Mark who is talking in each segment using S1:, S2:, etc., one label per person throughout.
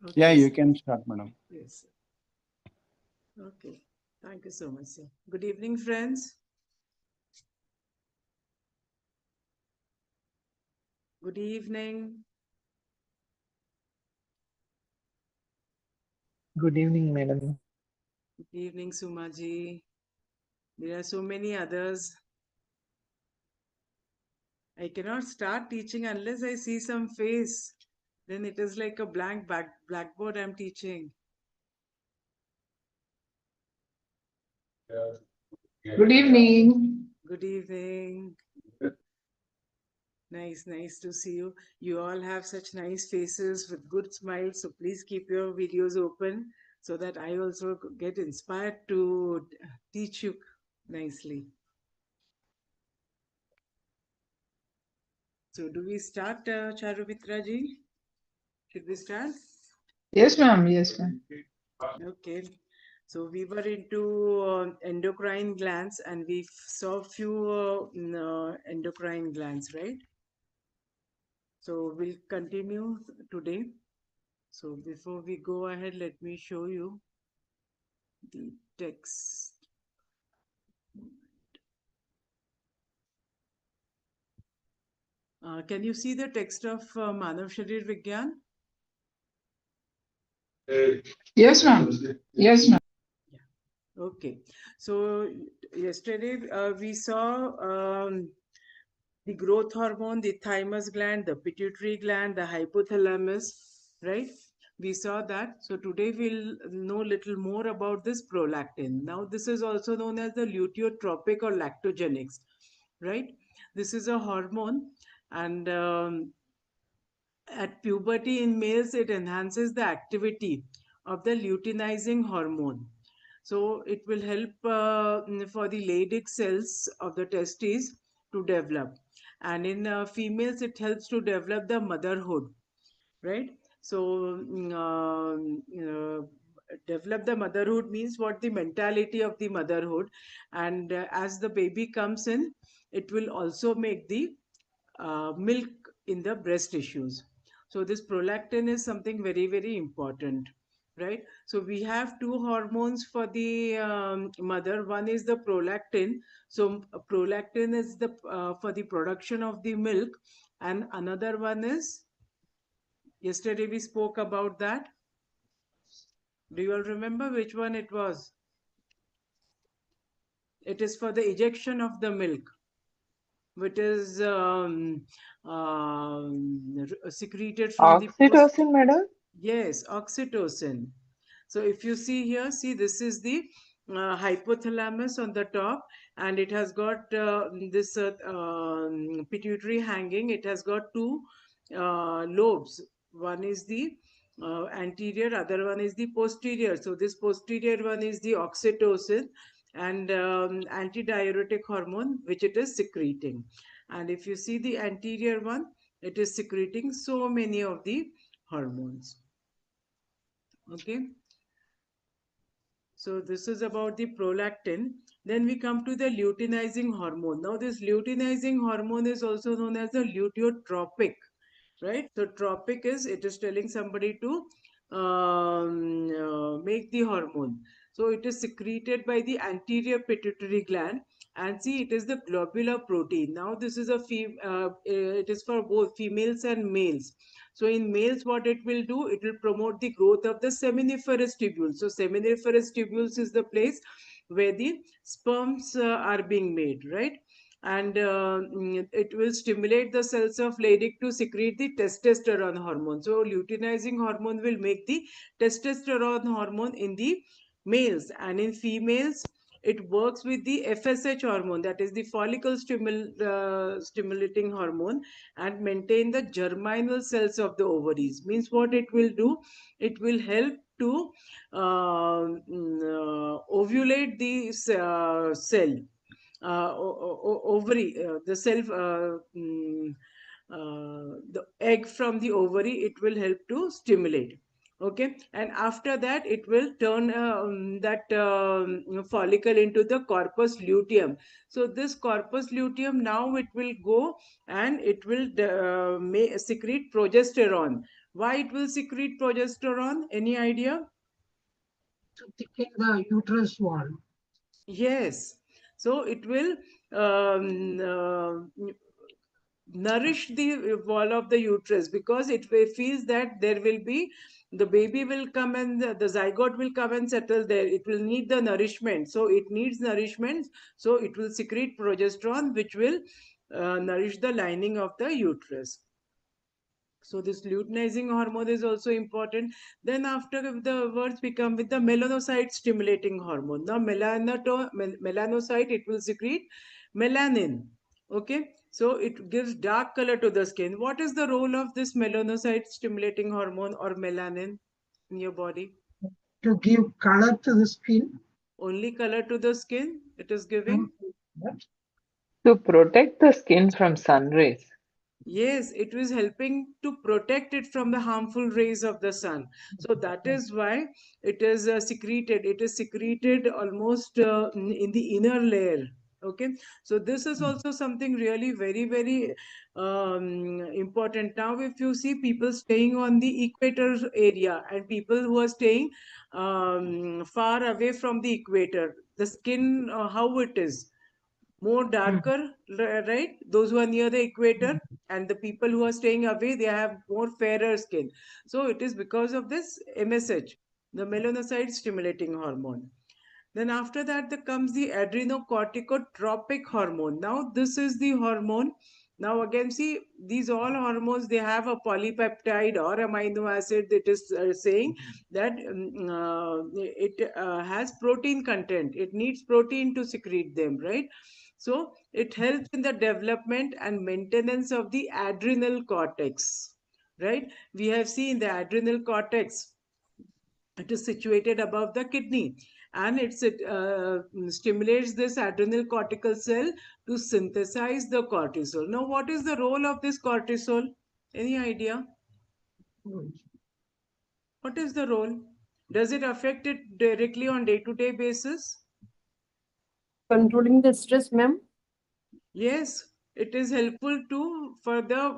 S1: Okay.
S2: Yeah, you can start, madam.
S1: Yes. Okay. Thank you so much, sir. Good evening, friends. Good evening.
S3: Good evening, madam.
S1: Good evening, Sumaji. There are so many others. I cannot start teaching unless I see some face. Then it is like a blank blackboard I'm teaching.
S4: Good evening.
S1: Good evening. Nice to see you. You all have such nice faces with good smiles. So please keep your videos open so that I also get inspired to teach you nicely. So do we start, Charumitra ji? Should we start?
S4: Yes, ma'am. Yes, ma'am.
S1: Okay. So we were into endocrine glands and we saw few endocrine glands, right? So we'll continue today. So before we go ahead, let me show you the text. Can you see the text of Manav Sharir Vigyan?
S4: Yes, ma'am. Yes, ma'am.
S1: Okay. So yesterday we saw the growth hormone, the thymus gland, the pituitary gland, the hypothalamus, right? We saw that. So today we'll know little more about this prolactin. Now this is also known as the luteotropic or lactogenics, right? This is a hormone and at puberty in males, it enhances the activity of the luteinizing hormone. So it will help for the Leydig cells of the testes to develop. And in females, it helps to develop the motherhood, right? So develop the motherhood means what the mentality of the motherhood. And as the baby comes in, it will also make the milk in the breast tissues. So this prolactin is something very important, right? So we have two hormones for the mother. One is the prolactin. So prolactin is the for the production of the milk, and another one is, yesterday we spoke about that. Do you all remember which one it was? It is for the ejection of the milk, which is secreted from the post.
S3: Oxytocin, madam?
S1: Yes, oxytocin. So if you see here, see this is the hypothalamus on the top, and it has got this pituitary hanging. It has got two lobes. One is the anterior, other one is the posterior. So this posterior one is the oxytocin and antidiuretic hormone, which it is secreting. And if you see the anterior one, it is secreting so many of the hormones. Okay. So this is about the prolactin. Then we come to the luteinizing hormone. Now this luteinizing hormone is also known as the luteotropic, right? So tropic is, it is telling somebody to make the hormone. So it is secreted by the anterior pituitary gland, and see it is the globular protein. Now this is it is for both females and males. So in males, what it will do, it will promote the growth of the seminiferous tubules. So seminiferous tubules is the place where the sperms are being made, right? And it will stimulate the cells of Leydig to secrete the testosterone hormone. So luteinizing hormone will make the testosterone hormone in the males, and in females it works with the FSH hormone, that is the follicle stimulating hormone, and maintain the germinal cells of the ovaries. Means what it will do, it will help to ovulate the cell, ovary, the the egg from the ovary, it will help to stimulate. Okay, and after that it will turn that follicle into the corpus luteum. So this corpus luteum, now it will go and it will secrete progesterone, Why it will secrete progesterone? Any idea?
S2: To thicken the uterus wall.
S1: Yes. So it will nourish the wall of the uterus, because it feels that there will be, the baby will come and the zygote will come and settle there. It will need the nourishment. So it needs nourishment. So it will secrete progesterone, which will nourish the lining of the uterus. So this luteinizing hormone is also important. Then after the words we come with the melanocyte stimulating hormone. Now melanocyte, it will secrete melanin. Okay, so it gives dark color to the skin. What is the role of this melanocyte stimulating hormone or melanin in your body?
S2: To give color to the skin.
S1: Only color to the skin it is giving?
S4: To protect the skin from sun rays.
S1: Yes, it was helping to protect it from the harmful rays of the sun. So that is why it is secreted. It is secreted almost in the inner layer. Okay, so this is also something really very, very important. Now, if you see people staying on the equator area and people who are staying far away from the equator, the skin, how it is more darker, right? Those who are near the equator, and the people who are staying away, they have more fairer skin. So it is because of this MSH, the melanocyte stimulating hormone. Then after that, there comes the adrenocorticotropic hormone. Now this is the hormone. Now again, see, these all hormones, they have a polypeptide or amino acid that is saying that it has protein content. It needs protein to secrete them, right? So it helps in the development and maintenance of the adrenal cortex, right? We have seen the adrenal cortex, it is situated above the kidney, and it stimulates this adrenal cortical cell to synthesize the cortisol. Now, what is the role of this cortisol? Any idea? What is the role? Does it affect it directly on day-to-day basis?
S3: Controlling the stress, ma'am.
S1: Yes, it is helpful to further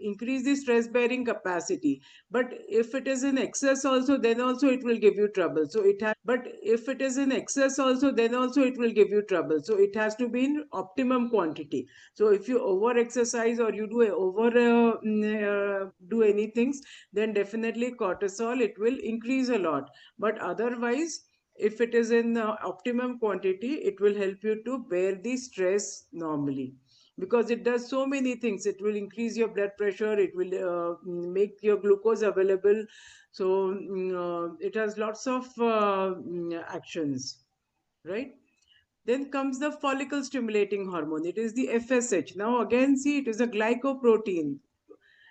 S1: increase the stress bearing capacity. But if it is in excess also, then also it will give you trouble. So it has. But if it is in excess also, then also it will give you trouble. So it has to be in optimum quantity. So if you over exercise or you do do anything, then definitely cortisol, it will increase a lot. But otherwise, if it is in optimum quantity, it will help you to bear the stress normally, because it does so many things. It will increase your blood pressure, it will make your glucose available. So it has lots of actions, right? Then comes the follicle stimulating hormone. It is the FSH. Now again, see, it is a glycoprotein.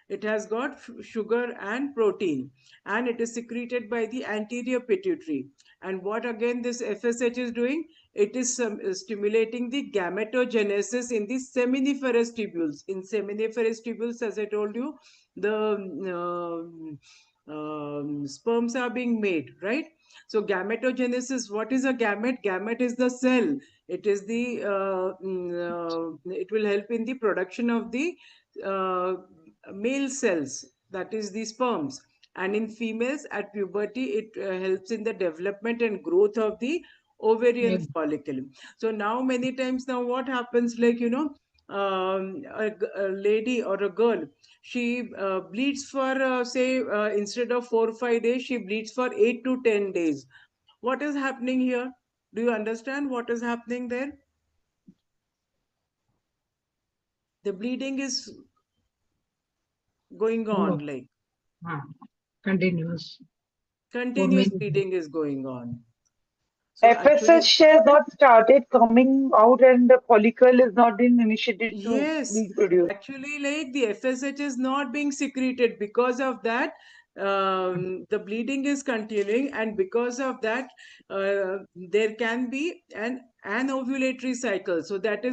S1: It has got sugar and protein, and it is secreted by the anterior pituitary. And what again this FSH is doing? It is stimulating the gametogenesis in the seminiferous tubules. In seminiferous tubules, as I told you, the sperms are being made, right? So gametogenesis, what is a gamete? Gamete is the cell. It is the it will help in the production of the uh, male cells, that is the sperms. And in females at puberty, it helps in the development and growth of the ovarian follicle. So now many times, now what happens, like, a lady or a girl, she bleeds for say instead of 4 or 5 days, she bleeds for 8 to 10 days. What is happening here? Do you understand what is happening there? The bleeding is going on, like
S2: Continuous.
S1: continuous bleeding is going on. So actually,
S5: FSH has not started coming out and the follicle is not been initiated to
S1: yes,
S5: be produced.
S1: actually, like the FSH is not being secreted. Because of that, the bleeding is continuing, and because of that, there can be an ovulatory cycle. So that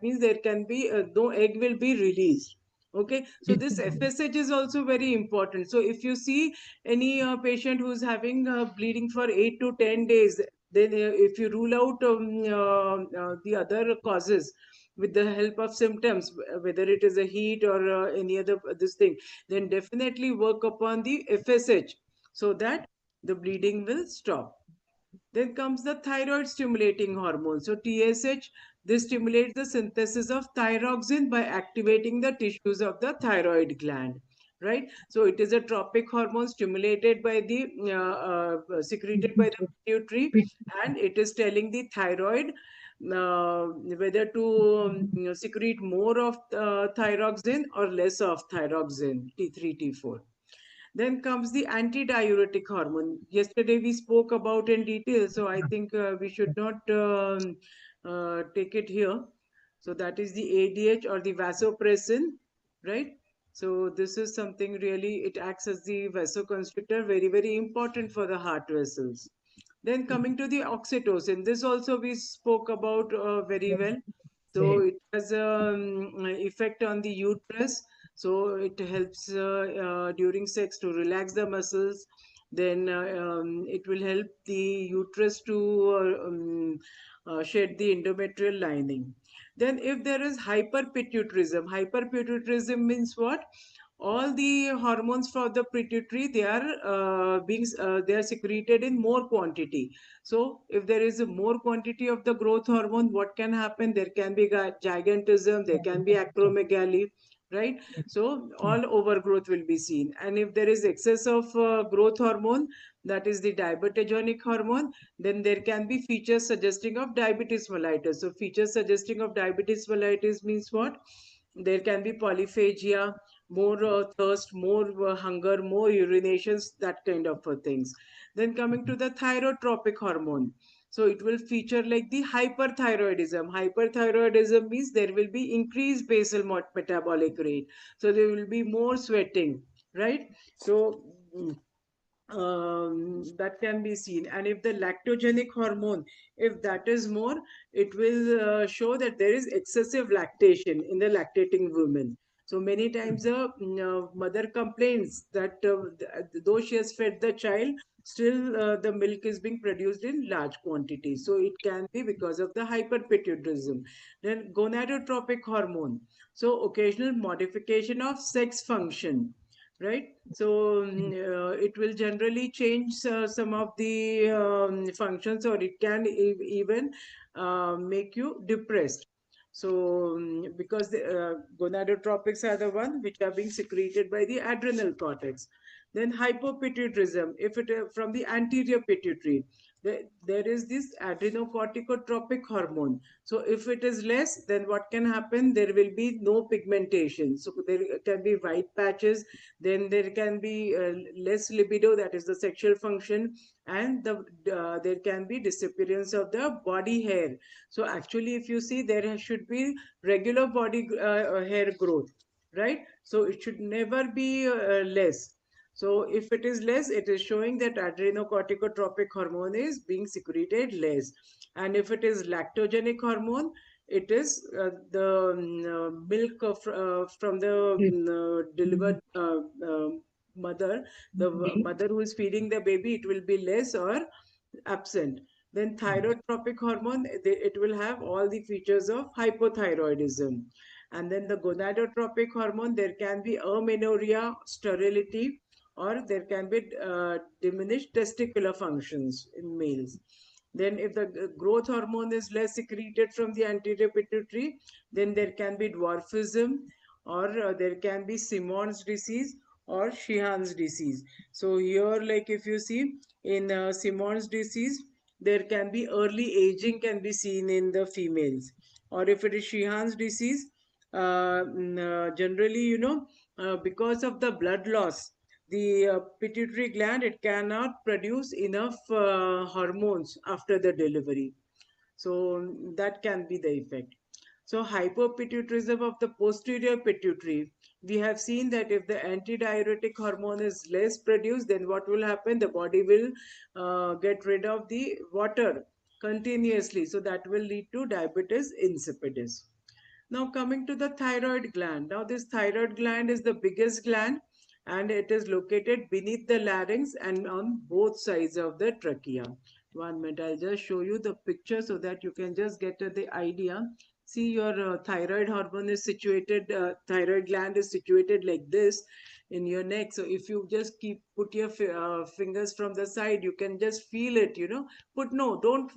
S1: means there can be no egg will be released. Okay, so this FSH is also very important. So if you see any patient who's having bleeding for 8 to 10 days, then if you rule out the other causes, with the help of symptoms, whether it is a heat or any other this thing, then definitely work upon the FSH so that the bleeding will stop. Then comes the thyroid stimulating hormone. So TSH, this stimulates the synthesis of thyroxine by activating the tissues of the thyroid gland. Right. So it is a tropic hormone stimulated by the secreted by the pituitary, and it is telling the thyroid whether to secrete more of thyroxine or less of thyroxine, T3, T4. Then comes the antidiuretic hormone. Yesterday we spoke about in detail, so I think we should not take it here. So that is the ADH or the vasopressin, right? So this is something really, it acts as the vasoconstrictor, very, very important for the heart vessels. Then coming to the oxytocin, this also we spoke about very well. So it has effect on the uterus. So it helps during sex to relax the muscles. Then it will help the uterus to shed the endometrial lining. Then if there is hyperpituitarism, hyperpituitarism means what? All the hormones for the pituitary, they are they are secreted in more quantity. So if there is a more quantity of the growth hormone, what can happen? There can be gigantism, there can be acromegaly, right? So all overgrowth will be seen. And if there is excess of growth hormone, that is the diabetogenic hormone, then there can be features suggesting of diabetes mellitus. So features suggesting of diabetes mellitus means what? There can be polyphagia, more thirst, more hunger, more urinations, that kind of things. Then coming to the thyrotropic hormone. So it will feature like the hyperthyroidism. Hyperthyroidism means there will be increased basal metabolic rate. So there will be more sweating, right? So that can be seen. And if the lactogenic hormone, if that is more, it will show that there is excessive lactation in the lactating women. So many times a mother complains that though she has fed the child, still the milk is being produced in large quantities. So it can be because of the hyperpituitarism. Then gonadotropic hormone. So occasional modification of sex function, right? So it will generally change some of the functions, or it can even make you depressed. So because the gonadotropics are the one which are being secreted by the adrenal cortex. Then hypopituitarism, if it from the anterior pituitary, there is this adrenocorticotropic hormone. So if it is less, then what can happen? There will be no pigmentation. So there can be white patches. Then there can be less libido, that is the sexual function, and there can be disappearance of the body hair. So actually, if you see, there should be regular body hair growth, right? So it should never be less. So if it is less, it is showing that adrenocorticotropic hormone is being secreted less. And if it is lactogenic hormone, it is the milk from the delivered mother, the mother who is feeding the baby, it will be less or absent. Then thyrotropic hormone, it will have all the features of hypothyroidism. And then the gonadotropic hormone, there can be amenorrhea, sterility, or there can be diminished testicular functions in males. Then if the growth hormone is less secreted from the anterior pituitary, then there can be dwarfism, or there can be Simon's disease or Sheehan's disease. So here, like if you see in Simon's disease, there can be early aging can be seen in the females. Or if it is Sheehan's disease, generally, because of the blood loss, the pituitary gland, it cannot produce enough hormones after the delivery. So that can be the effect. So hypopituitarism of the posterior pituitary, we have seen that if the antidiuretic hormone is less produced, then what will happen? The body will get rid of the water continuously. So that will lead to diabetes insipidus. Now coming to the thyroid gland. Now this thyroid gland is the biggest gland, and it is located beneath the larynx and on both sides of the trachea. 1 minute, I'll just show you the picture so that you can just get the idea. See, your thyroid hormone is situated, thyroid gland is situated like this in your neck. So if you just keep put your fingers from the side, you can just feel it, you know. Don't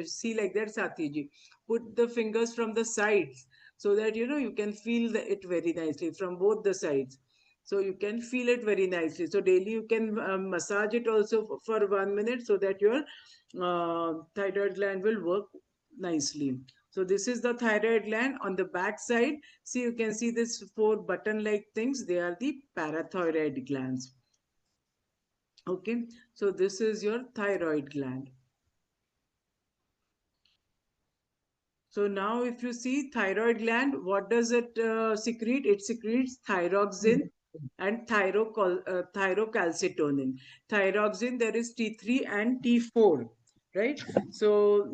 S1: see like that, Satiji. Put the fingers from the sides so that, you know, you can feel it very nicely from both the sides. So you can feel it very nicely. So daily you can massage it also for 1 minute so that your thyroid gland will work nicely. So this is the thyroid gland. On the back side, see, you can see this four button like things. They are the parathyroid glands. Okay, so this is your thyroid gland. So now if you see thyroid gland, what does it secrete? It secretes thyroxine and thyrocalcitonin. Thyroxine, there is T3 and T4, right? So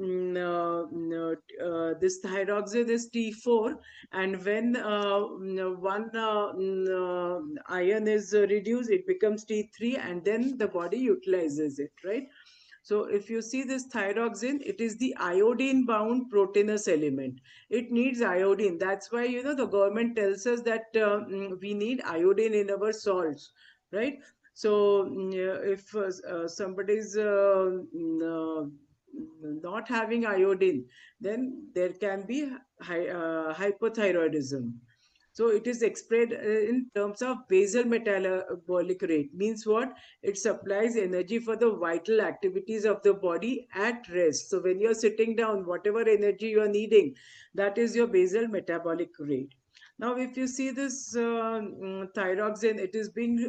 S1: this thyroxine is T4, and when one ion is reduced, it becomes T3, and then the body utilizes it, right? So if you see this thyroxine, it is the iodine bound proteinous element. It needs iodine. That's why, you know, the government tells us that we need iodine in our salts, right? So if somebody is not having iodine, then there can be hypothyroidism. So it is expressed in terms of basal metabolic rate. Means what? It supplies energy for the vital activities of the body at rest. So when you're sitting down, whatever energy you are needing, that is your basal metabolic rate. Now, if you see this thyroxine, it is being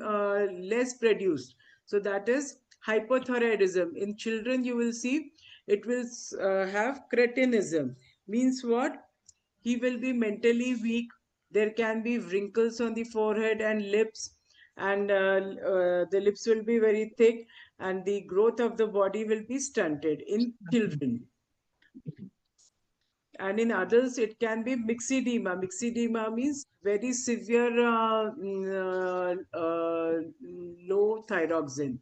S1: less produced. So that is hypothyroidism. In children, you will see it will have cretinism. Means what? He will be mentally weak. There can be wrinkles on the forehead and lips, and the lips will be very thick, and the growth of the body will be stunted in children. And in adults, it can be myxedema. Myxedema means very severe low thyroxine.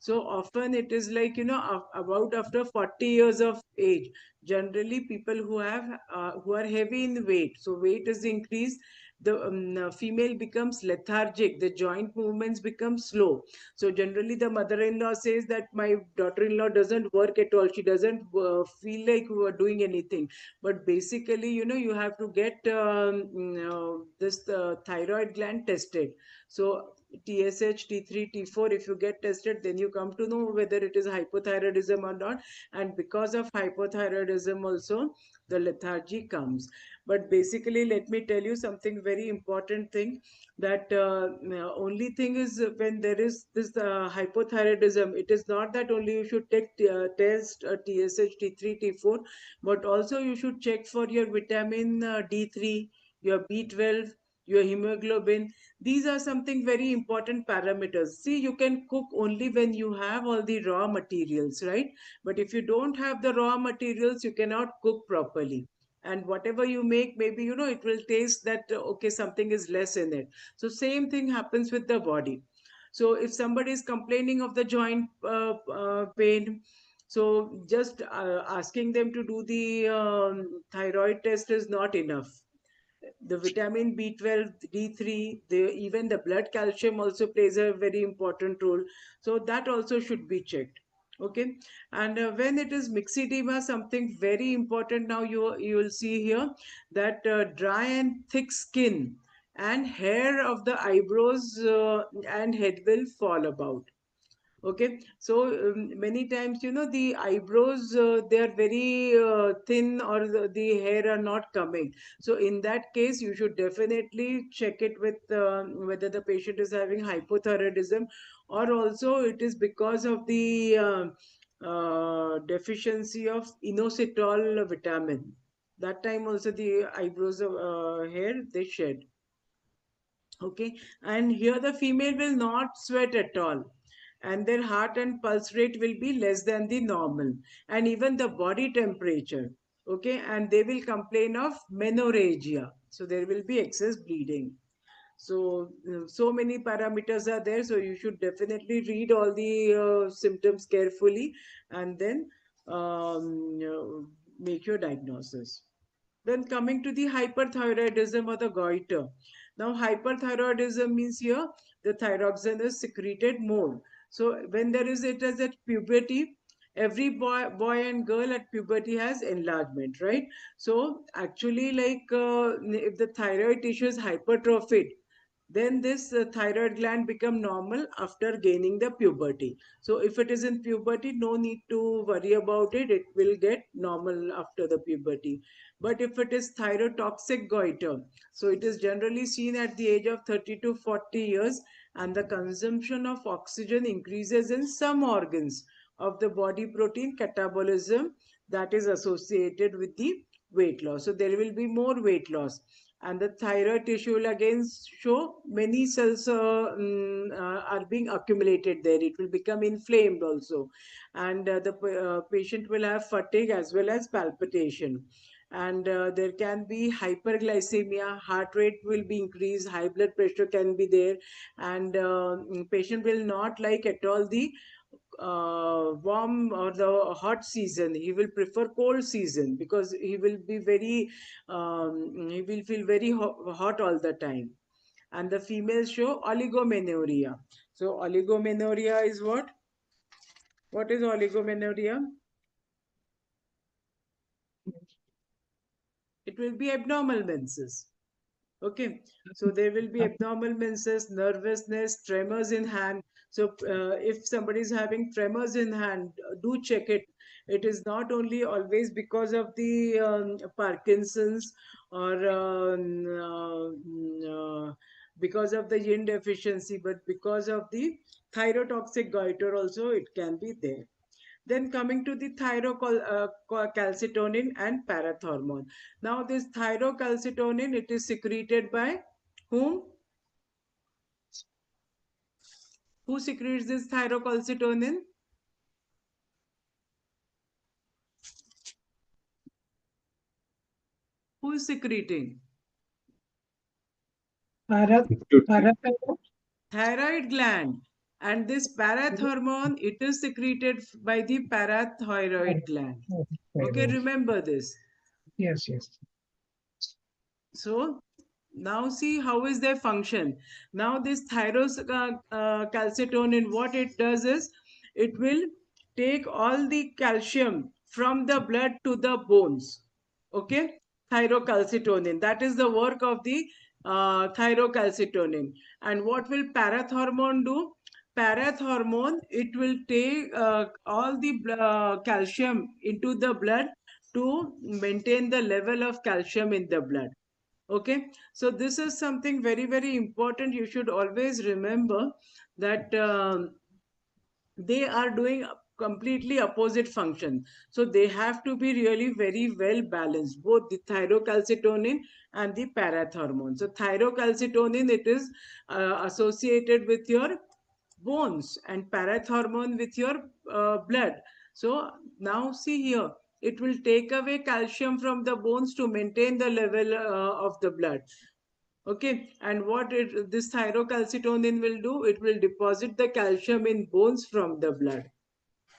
S1: So often it is like, you know, about after 40 years of age. Generally, people who are heavy in weight, so weight is increased. The female becomes lethargic. The joint movements become slow. So generally, the mother-in-law says that my daughter-in-law doesn't work at all. She doesn't feel like doing anything, but basically, you know, you have to get this thyroid gland tested. So TSH, T3, T4, if you get tested, then you come to know whether it is hypothyroidism or not. And because of hypothyroidism also, the lethargy comes. But basically, let me tell you something very important thing, that only thing is, when there is this hypothyroidism, it is not that only you should take test TSH, T3, T4, but also you should check for your vitamin D3, your B12, your hemoglobin. These are something very important parameters. See, you can cook only when you have all the raw materials, right? But if you don't have the raw materials, you cannot cook properly. And whatever you make, maybe, you know, it will taste that, okay, something is less in it. So same thing happens with the body. So if somebody is complaining of the joint pain, so just asking them to do the thyroid test is not enough. The vitamin B12, D3, even the blood calcium also plays a very important role. So that also should be checked. Okay. And when it is myxedema, something very important now you will see here, that dry and thick skin and hair of the eyebrows and head will fall about. Okay, so many times, you know, the eyebrows, they are very thin, or the hair are not coming. So in that case, you should definitely check it with whether the patient is having hypothyroidism, or also it is because of the deficiency of inositol vitamin. That time also the eyebrows of hair, they shed. Okay, and here the female will not sweat at all, and their heart and pulse rate will be less than the normal, and even the body temperature. Okay, and they will complain of menorrhagia, so there will be excess bleeding. So so many parameters are there, so you should definitely read all the symptoms carefully, and then make your diagnosis. Then coming to the hyperthyroidism or the goiter. Now hyperthyroidism means here the thyroxine is secreted more. So when there is it as at puberty, every boy and girl at puberty has enlargement, right? So actually, like if the thyroid tissue is hypertrophied, then this thyroid gland become normal after gaining the puberty. So if it is in puberty, no need to worry about it. It will get normal after the puberty. But if it is thyrotoxic goiter, so it is generally seen at the age of 30 to 40 years, and the consumption of oxygen increases in some organs of the body protein catabolism that is associated with the weight loss. So there will be more weight loss, and the thyroid tissue will again show many cells are being accumulated there. It will become inflamed also, and the patient will have fatigue as well as palpitation, and there can be hyperglycemia, heart rate will be increased, high blood pressure can be there, and patient will not like at all the warm or the hot season. He will prefer cold season because he will be very he will feel very hot all the time. And the females show oligomenorrhea. So oligomenorrhea is what is oligomenorrhea? It will be abnormal menses. Okay, so there will be abnormal menses, nervousness, tremors in hand. So if somebody is having tremors in hand, do check it. It is not only always because of the Parkinson's or because of the yin deficiency, but because of the thyrotoxic goiter also it can be there. Then coming to the thyrocalcitonin and parathormone. Now this thyrocalcitonin, it is secreted by whom? Who secretes this thyrocalcitonin? Who is secreting?
S2: Parathyroid.
S1: Thyroid gland. And this parathormone, it is secreted by the parathyroid gland. Okay, remember this.
S2: Yes, yes.
S1: So now see how is their function. Now this thyrocalcitonin, what it does is it will take all the calcium from the blood to the bones. Okay, thyrocalcitonin. That is the work of the thyrocalcitonin. And what will parathormone do? Parathormone, it will take all the calcium into the blood to maintain the level of calcium in the blood. Okay, so this is something very, very important. You should always remember that they are doing a completely opposite function. So they have to be really very well balanced, both the thyrocalcitonin and the parathormone. So thyrocalcitonin, it is associated with your bones, and parathormone with your blood. So now see here, it will take away calcium from the bones to maintain the level of the blood. Okay, and what this thyrocalcitonin will do, it will deposit the calcium in bones from the blood.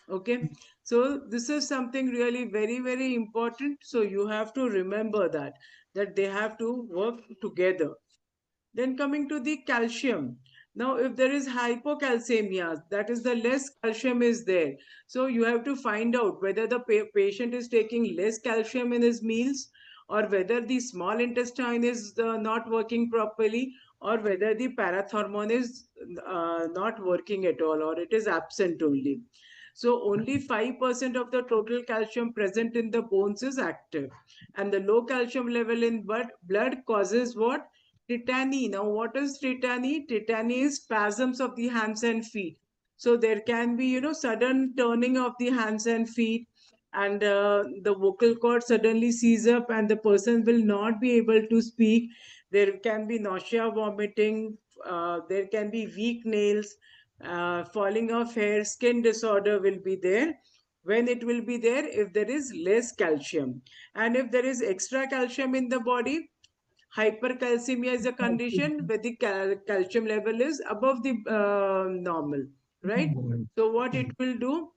S1: Okay, so this is something really very, very important. So you have to remember that they have to work together. Then coming to the calcium. Now, if there is hypocalcemia, that is the less calcium is there. So you have to find out whether the patient is taking less calcium in his meals, or whether the small intestine is not working properly, or whether the parathormone is not working at all, or it is absent only. So only 5% of the total calcium present in the bones is active. And the low calcium level in blood causes what? Tetany. Now, what is tetany? Tetany is spasms of the hands and feet. So there can be, sudden turning of the hands and feet, and the vocal cord suddenly seize up, and the person will not be able to speak. There can be nausea, vomiting. There can be weak nails, falling of hair, skin disorder will be there. When it will be there, if there is less calcium, and if there is extra calcium in the body, hypercalcemia is a condition where the calcium level is above the normal, right? So what it will do,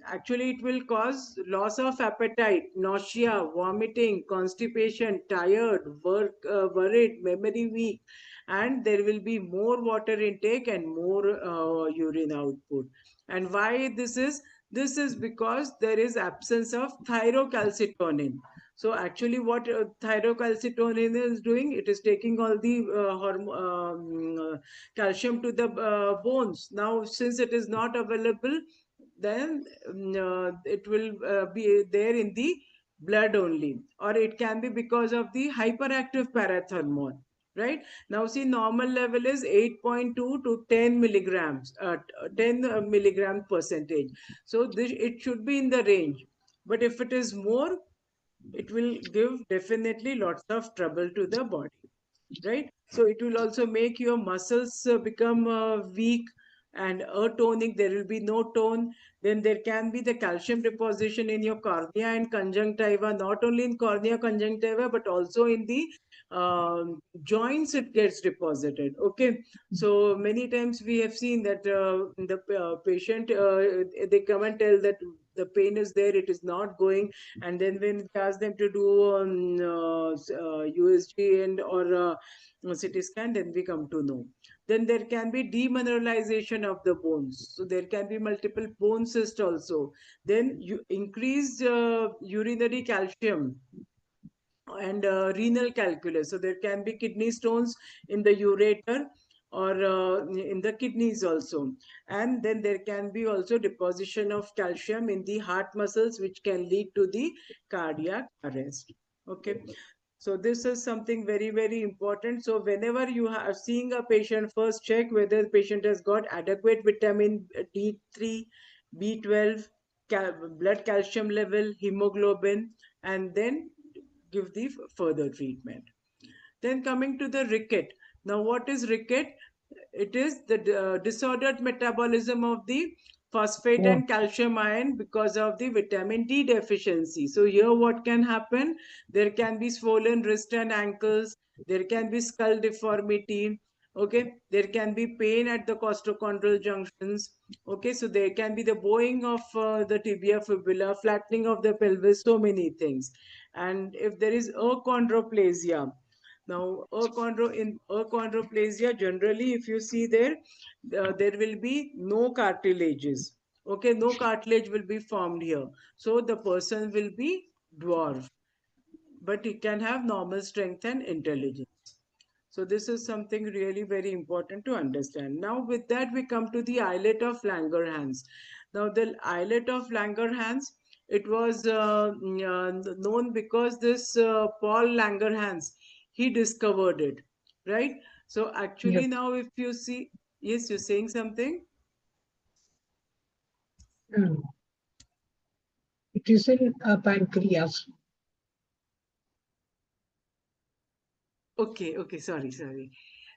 S1: Actually it will cause loss of appetite, nausea, vomiting, constipation, tired, worried, memory weak, and there will be more water intake and more urine output. And why this is? This is because there is absence of thyrocalcitonin. So actually what thyrocalcitonin is doing, it is taking all the calcium to the bones. Now since it is not available, then it will be there in the blood only, or it can be because of the hyperactive parathermone. Right now, see, normal level is 8.2 to 10 milligrams, 10 milligram percentage. So this, it should be in the range. But if it is more, it will give definitely lots of trouble to the body, right? So it will also make your muscles become weak and atonic. There will be no tone. Then there can be the calcium deposition in your cornea and conjunctiva, not only in cornea conjunctiva but also in the joints. It gets deposited. Okay, so many times we have seen that the patient, they come and tell that the pain is there, it is not going, and then when we ask them to do USG and or CT scan, then we come to know. Then there can be demineralization of the bones. So there can be multiple bone cysts also. Then you increased urinary calcium and renal calculus. So there can be kidney stones in the ureter or in the kidneys also. And then there can be also deposition of calcium in the heart muscles, which can lead to the cardiac arrest. Okay. So this is something very, very important. So whenever you are seeing a patient, first check whether the patient has got adequate vitamin D3, B12, blood calcium level, hemoglobin, and then give the further treatment. Then coming to the ricket. Now what is ricket? It is the disordered metabolism of the phosphate
S2: Yeah.
S1: and calcium ion because of the vitamin D deficiency. So here what can happen? There can be swollen wrist and ankles. There can be skull deformity. Okay, there can be pain at the costochondral junctions. Okay, so there can be the bowing of the tibia fibula, flattening of the pelvis, so many things. And if there is achondroplasia, now, in achondroplasia, generally, if you see there, there will be no cartilages. Okay, no cartilage will be formed here. So the person will be dwarf, but he can have normal strength and intelligence. So this is something really very important to understand. Now, with that, we come to the islet of Langerhans. Now, the islet of Langerhans, it was known because this Paul Langerhans, he discovered it, right? So
S2: Yep.
S1: actually now if you see, yes, you're saying something?
S2: Mm. It is in pancreas.
S1: Okay, sorry.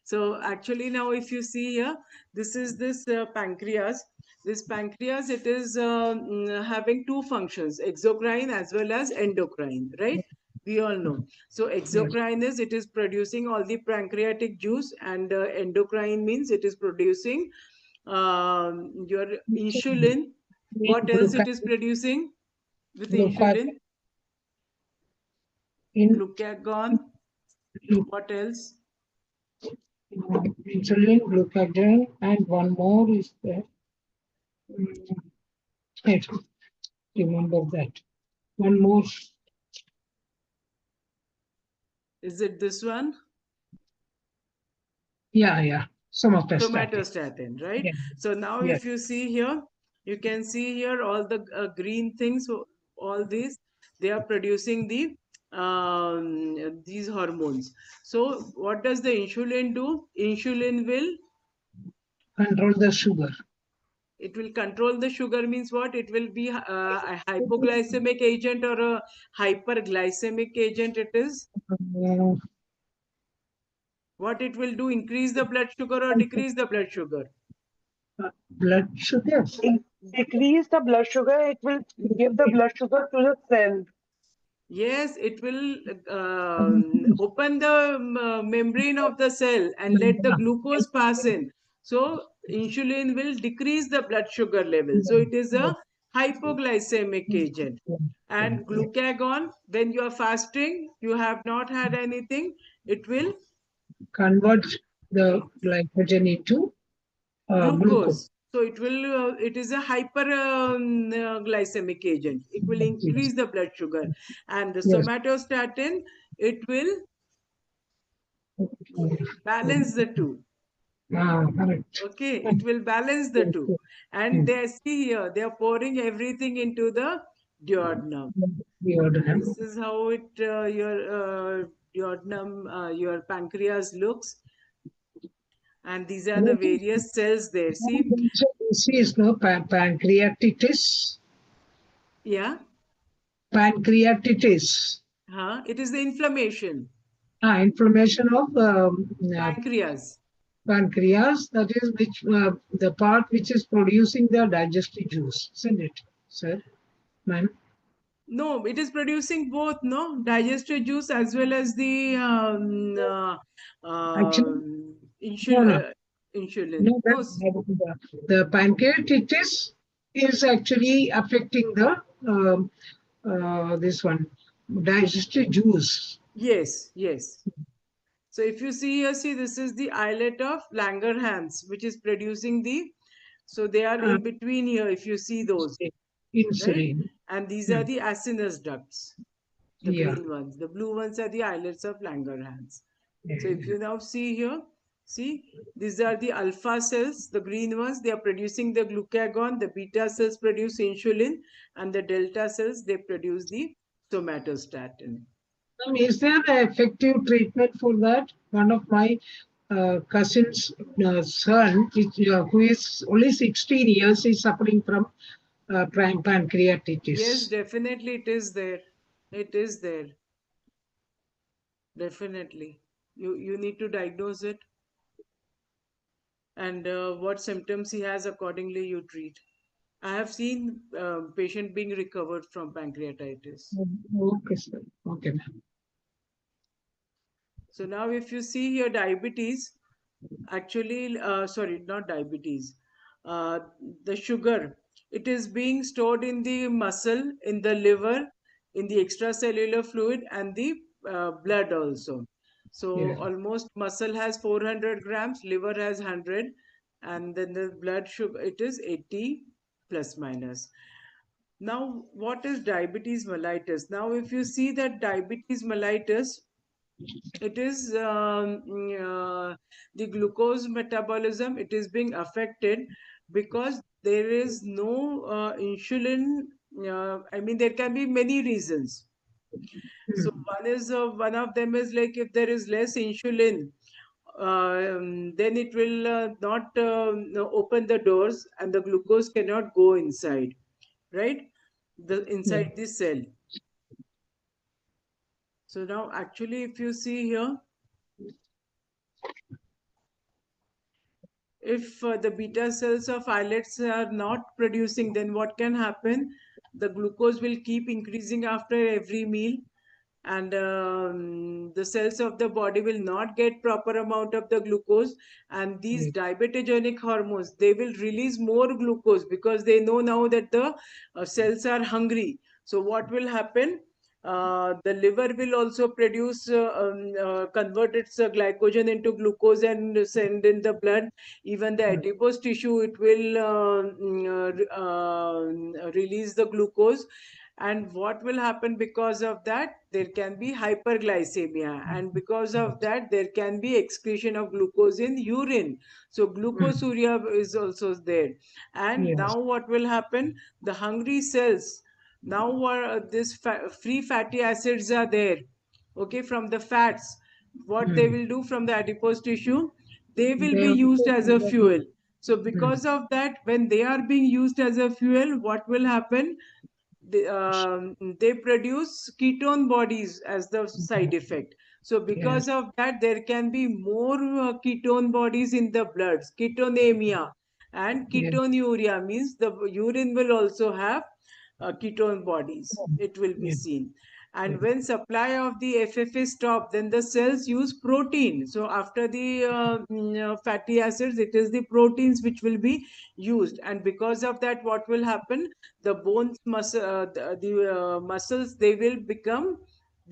S1: So actually now if you see here, this is this pancreas. This pancreas, it is having two functions, exocrine as well as endocrine, right? We all know. So
S2: Yes.
S1: exocrine is, it is producing all the pancreatic juice, and endocrine means it is producing your insulin. What else it is
S2: Glucagon
S1: producing with
S2: glucagon
S1: insulin?
S2: in
S1: Glucagon. What else?
S2: insulin, glucagon, and one more is there. I don't remember that. One more.
S1: Is it this one?
S2: Yeah. Somatostatin.
S1: Somatostatin, right?
S2: Yeah.
S1: So now
S2: Yes.
S1: if you see here, you can see here all the green things, so all these, they are producing the these hormones. So what does the insulin do? Insulin will,
S2: Control the sugar.
S1: it will control the sugar, means what? It will be a hypoglycemic agent or a hyperglycemic agent. It is
S2: Uh,
S1: what it will do, increase the blood sugar or decrease the blood sugar?
S2: blood sugar.
S5: Decrease the blood sugar, it will give the blood sugar to the cell.
S1: Yes, it will open the membrane of the cell and let the glucose pass in. So insulin will decrease the blood sugar level. So it is a hypoglycemic agent. And glucagon, when you are fasting, you have not had anything, it will
S2: Convert the glycogen into glucose.
S1: glucose. So it is a hyperglycemic agent. It will increase the blood sugar. And the
S2: Yes.
S1: somatostatin, it will balance the two.
S2: Correct.
S1: Okay, it will balance the two. And they see here, they are pouring everything into the duodenum.
S2: Duodenum.
S1: This is how your duodenum, your pancreas looks. And these are the various cells there. See,
S2: This is no pancreatitis.
S1: yeah,
S2: Pancreatitis.
S1: it is the inflammation.
S2: Inflammation of
S1: Pancreas.
S2: pancreas. That is which the part which is producing the digestive juice, isn't it, sir, ma'am?
S1: No, it is producing both, no? Digestive juice as well as the
S2: Actually,
S1: insulin.
S2: no.
S1: Insulin.
S2: No,
S1: No,
S2: the pancreatitis is actually affecting the this one digestive juice.
S1: yes, yes. So if you see here, see this is the islet of Langerhans, which is producing the. So they are in between here. If you see those, right?
S2: Insulin.
S1: And these are the acinus ducts, the
S2: Yeah.
S1: green ones. The blue ones are the islets of Langerhans. So if you now see here, see, these are the alpha cells, the green ones, they are producing the glucagon, the beta cells produce insulin, and the delta cells, they produce the somatostatin.
S2: Is there an effective treatment for that? One of my cousin's son, who is only 16 years, is suffering from pancreatitis.
S1: Yes, definitely it is there. It is there. Definitely. You need to diagnose it. And what symptoms he has, accordingly you treat. I have seen patient being recovered from pancreatitis.
S2: Okay, sir. Okay, ma'am.
S1: So now if you see here diabetes, actually, sorry, not diabetes, uh, the sugar, it is being stored in the muscle, in the liver, in the extracellular fluid and the blood also. So
S2: Yeah.
S1: almost muscle has 400 grams, liver has 100, and then the blood sugar, it is 80 plus minus. Now, what is diabetes mellitus? Now, if you see that diabetes mellitus, it is the glucose metabolism, it is being affected because there is no insulin. I mean, there can be many reasons. So one of them is like if there is less insulin, then it will not open the doors and the glucose cannot go inside, right? Inside the cell. So now actually if you see here, if the beta cells of islets are not producing, then what can happen? The glucose will keep increasing after every meal, and the cells of the body will not get proper amount of the glucose, and these diabetogenic hormones, they will release more glucose because they know now that the cells are hungry. So what will happen? The liver will also produce convert its glycogen into glucose and send in the blood. Even the adipose tissue, it will release the glucose. And what will happen because of that? There can be hyperglycemia, and because of that there can be excretion of glucose in urine. So glucosuria is also there. And now what will happen? The hungry cells, now this free fatty acids are there, okay, from the fats. What they will do from the adipose tissue, they will be used as a fuel. So because of that, when they are being used as a fuel, what will happen? They produce ketone bodies as the side effect. So because of that, there can be more ketone bodies in the blood, ketonemia. And ketonuria means the urine will also have ketone bodies. It will be seen. And when supply of the FFA stop, then the cells use protein. So after the fatty acids, it is the proteins which will be used. And because of that, what will happen? The bones, the muscles, they will become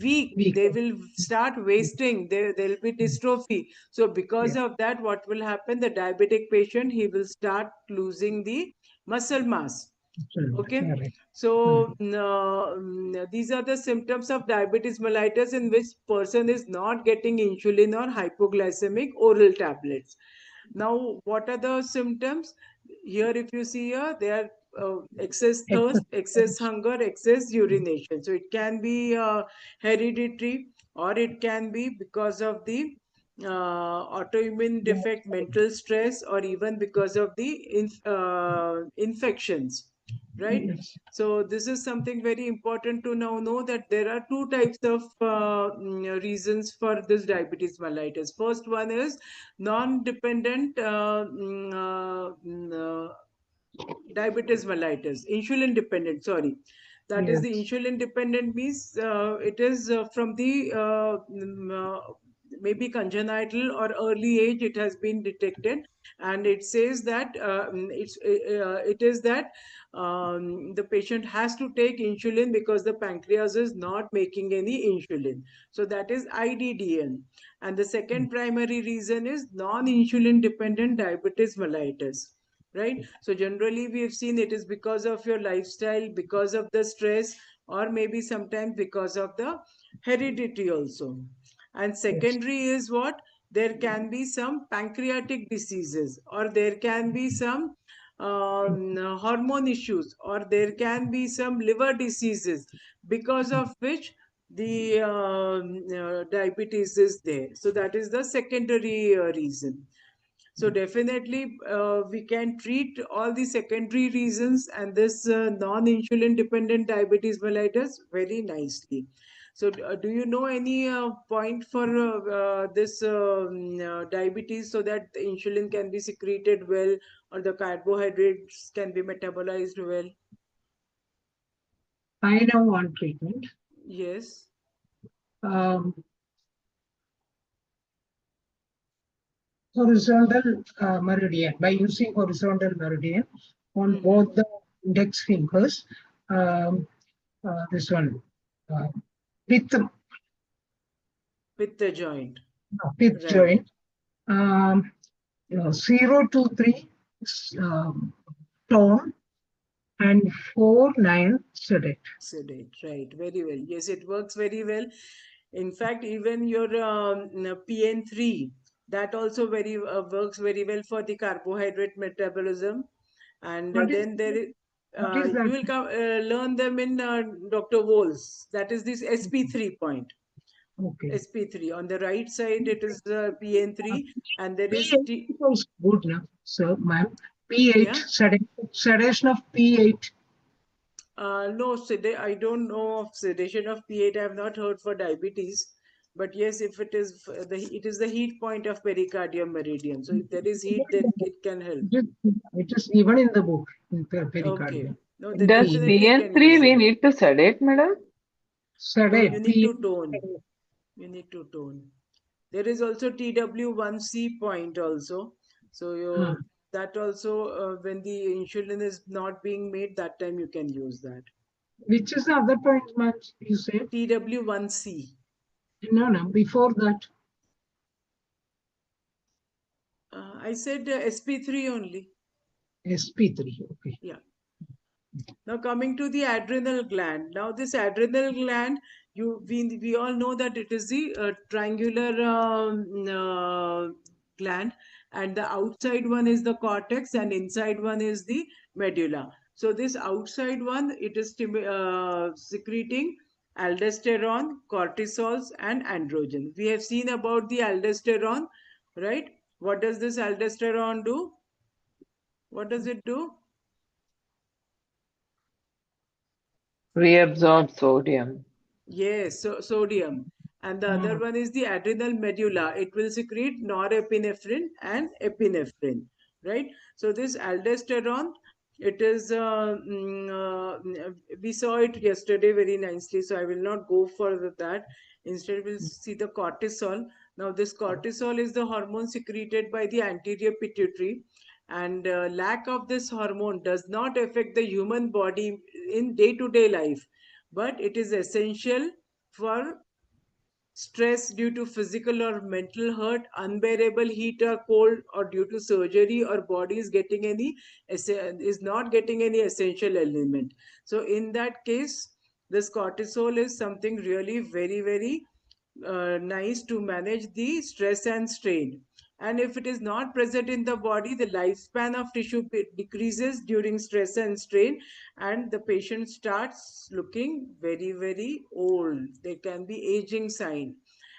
S1: weak.
S2: Weak.
S1: They will start wasting. There will be dystrophy. So because
S2: Yeah.
S1: of that, what will happen? The diabetic patient, he will start losing the muscle mass. Okay,
S2: Correct.
S1: so these are the symptoms of diabetes mellitus in which person is not getting insulin or hypoglycemic oral tablets. Now, what are the symptoms? Here, if you see here, they are excess thirst, excess
S2: Exercise.
S1: hunger, excess urination. So it can be hereditary, or it can be because of the autoimmune defect, mental stress, or even because of the infections, right?
S2: Yes.
S1: So this is something very important to now know, that there are two types of reasons for this diabetes mellitus. First one is non-dependent diabetes mellitus, insulin dependent, sorry. That is the
S2: Yes.
S1: insulin dependent means it is from the maybe congenital or early age it has been detected, and it says that it is that the patient has to take insulin because the pancreas is not making any insulin. So that is IDDN. And the second primary reason is non-insulin dependent diabetes mellitus, right? So generally we have seen it is because of your lifestyle, because of the stress, or maybe sometimes because of the heredity also. And
S2: Yes.
S1: secondary is what? There can be some pancreatic diseases, or there can be some hormone issues, or there can be some liver diseases, because of which the diabetes is there. So that is the secondary reason. So definitely, we can treat all the secondary reasons and this non-insulin dependent diabetes mellitus very nicely. So, do you know any point for this diabetes, so that the insulin can be secreted well, or the carbohydrates can be metabolized well?
S2: I know one treatment.
S1: Yes.
S2: Um, Horizontal meridian, by using horizontal meridian on
S1: Mm-hmm.
S2: both the index fingers. Um, this one, uh, with
S1: With the joint.
S2: with
S1: Right.
S2: joint. Um, 0 to 3 tone and 4 9 sedate.
S1: Sedate, right. Very well. Yes, it works very well. In fact, even your PN3, that also very works very well for the carbohydrate metabolism. And
S2: What is
S1: then there is,
S2: what is
S1: you
S2: that?
S1: will come, learn them in Dr. Wohl's. That is this SP3 point.
S2: Okay.
S1: SP3. On the right side, it is PN3, and there is
S2: P8
S1: T.
S2: is also good now, sir, ma'am. P8
S1: Yeah.
S2: sedation of P8.
S1: No, I don't know of sedation of P8. I have not heard for diabetes. But yes, if it is it is the heat point of pericardium meridian. So if there is heat, then it can help.
S2: It is even in the book in
S1: Okay.
S2: pericardium.
S1: No, then
S4: Does
S2: P
S1: definitely you can
S4: PN3
S1: use
S4: we
S1: it.
S4: need to sedate, madam?
S1: No,
S2: sedate
S1: you need
S2: P.
S1: to tone. You need to tone. There is also TW1C point also. So
S2: Uh,
S1: that also when the insulin is not being made, that time you can use that.
S2: which is the other point, ma'am? You said
S1: TW1C.
S2: no. Before that,
S1: I said SP3 only.
S2: SP3. Okay.
S1: Yeah. Now coming to the adrenal gland. Now this adrenal gland, we all know that it is the triangular gland, and the outside one is the cortex, and inside one is the medulla. So this outside one, it is secreting aldosterone, cortisols, and androgen. We have seen about the aldosterone, right? What does this aldosterone do? What does it do?
S4: Reabsorb sodium.
S1: Yes, so sodium. And the other
S2: Uh,
S1: one is the adrenal medulla. It will secrete norepinephrine and epinephrine, right? So this aldosterone it is we saw it yesterday very nicely, so I will not go further that. Instead we'll see the cortisol. Now this cortisol is the hormone secreted by the anterior pituitary, and lack of this hormone does not affect the human body in day to day life, but it is essential for stress due to physical or mental hurt, unbearable heat or cold, or due to surgery, or body is getting any is not getting any essential element. So in that case, this cortisol is something really very nice to manage the stress and strain. And if it is not present in the body, the lifespan of tissue decreases during stress and strain, and the patient starts looking very old. There can be aging sign.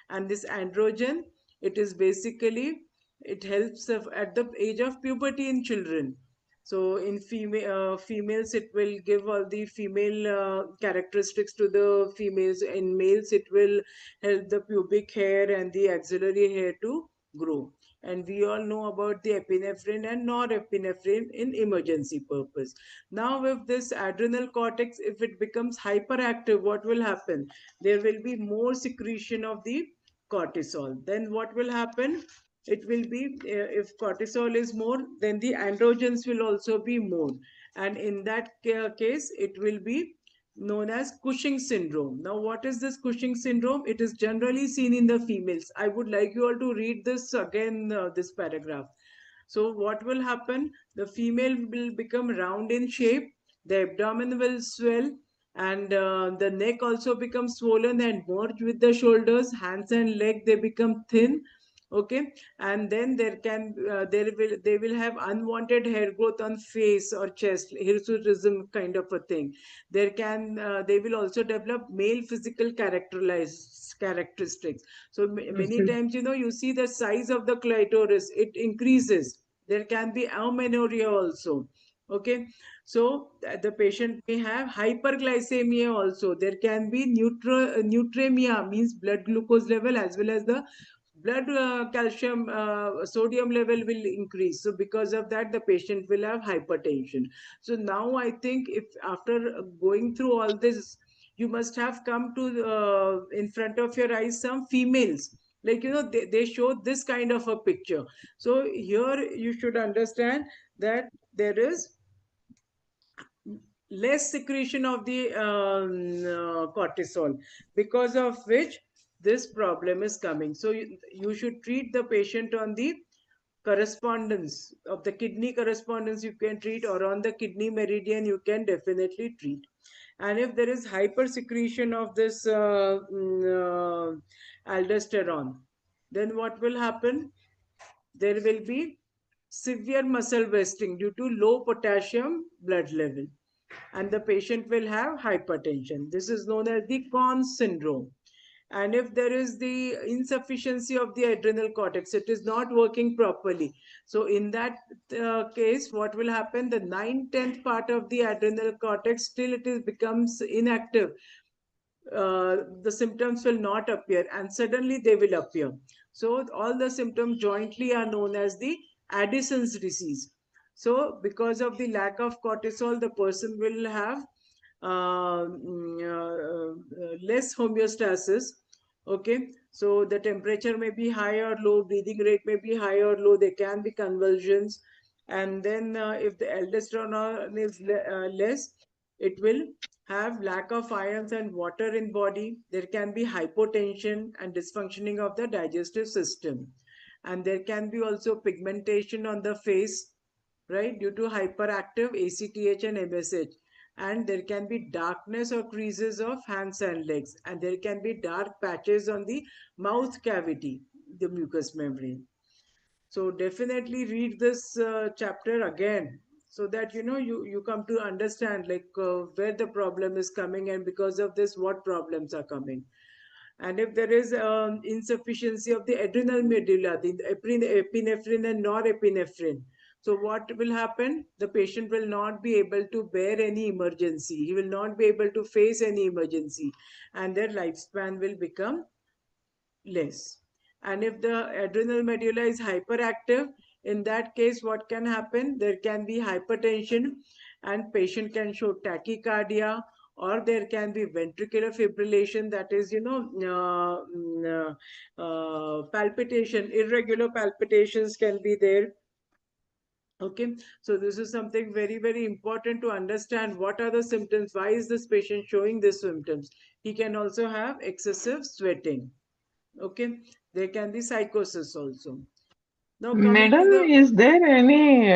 S1: And this androgen, it is basically, it helps at the age of puberty in children. So in females, it will give all the female characteristics to the females. In males, it will help the pubic hair and the axillary hair to grow. And we all know about the epinephrine and norepinephrine in emergency purpose. Now, if this adrenal cortex, if it becomes hyperactive, what will happen? There will be more secretion of the cortisol. Then what will happen? It will be, if cortisol is more, then the androgens will also be more. And in that case, it will be known as Cushing syndrome. Now, what is this Cushing syndrome? It is generally seen in the females. I would like you all to read this again, this paragraph. So, what will happen? The female will become round in shape, the abdomen will swell, and the neck also becomes swollen and merge with the shoulders. Hands and leg, they become thin. Okay, and then they will have unwanted hair growth on face or chest, hirsutism kind of a thing. They will also develop male physical characteristics. So many
S2: Okay.
S1: times, you see the size of the clitoris, it increases. There can be amenorrhea also. Okay, so the patient may have hyperglycemia also. There can be neutramia, means blood glucose level, as well as the blood calcium sodium level will increase. So because of that, the patient will have hypertension. So now I think, if after going through all this, you must have come to in front of your eyes some females, like, they show this kind of a picture. So here you should understand that there is less secretion of the cortisol, because of which this problem is coming. So you should treat the patient on the correspondence of the kidney correspondence, you can treat, or on the kidney meridian you can definitely treat. And if there is hyper secretion of this aldosterone, then what will happen? There will be severe muscle wasting due to low potassium blood level, and the patient will have hypertension. This is known as the Cons syndrome. And if there is the insufficiency of the adrenal cortex, it is not working properly. So in that case, what will happen? The 9/10 part of the adrenal cortex, still it is becomes inactive. The symptoms will not appear, and suddenly they will appear. So all the symptoms jointly are known as the Addison's disease. So because of the lack of cortisol, the person will have less homeostasis. Okay, so the temperature may be high or low, breathing rate may be high or low, there can be convulsions. And then if the aldosterone is less, it will have lack of ions and water in body. There can be hypotension and dysfunctioning of the digestive system. And there can be also pigmentation on the face, right, due to hyperactive ACTH and MSH. And there can be darkness or creases of hands and legs. And there can be dark patches on the mouth cavity, the mucous membrane. So definitely read this chapter again, so that you come to understand, like, where the problem is coming, and because of this what problems are coming. And if there is insufficiency of the adrenal medulla, the epinephrine and norepinephrine, so what will happen? The patient will not be able to bear any emergency. He will not be able to face any emergency, and their lifespan will become less. And if the adrenal medulla is hyperactive, in that case, what can happen? There can be hypertension, and patient can show tachycardia, or there can be ventricular fibrillation, that is, palpitation, irregular palpitations can be there. Okay, so this is something very, very important to understand. What are the symptoms? Why is this patient showing these symptoms? He can also have excessive sweating. Okay, there can be psychosis also. Now coming to
S4: Madam,
S1: the,
S4: is there any,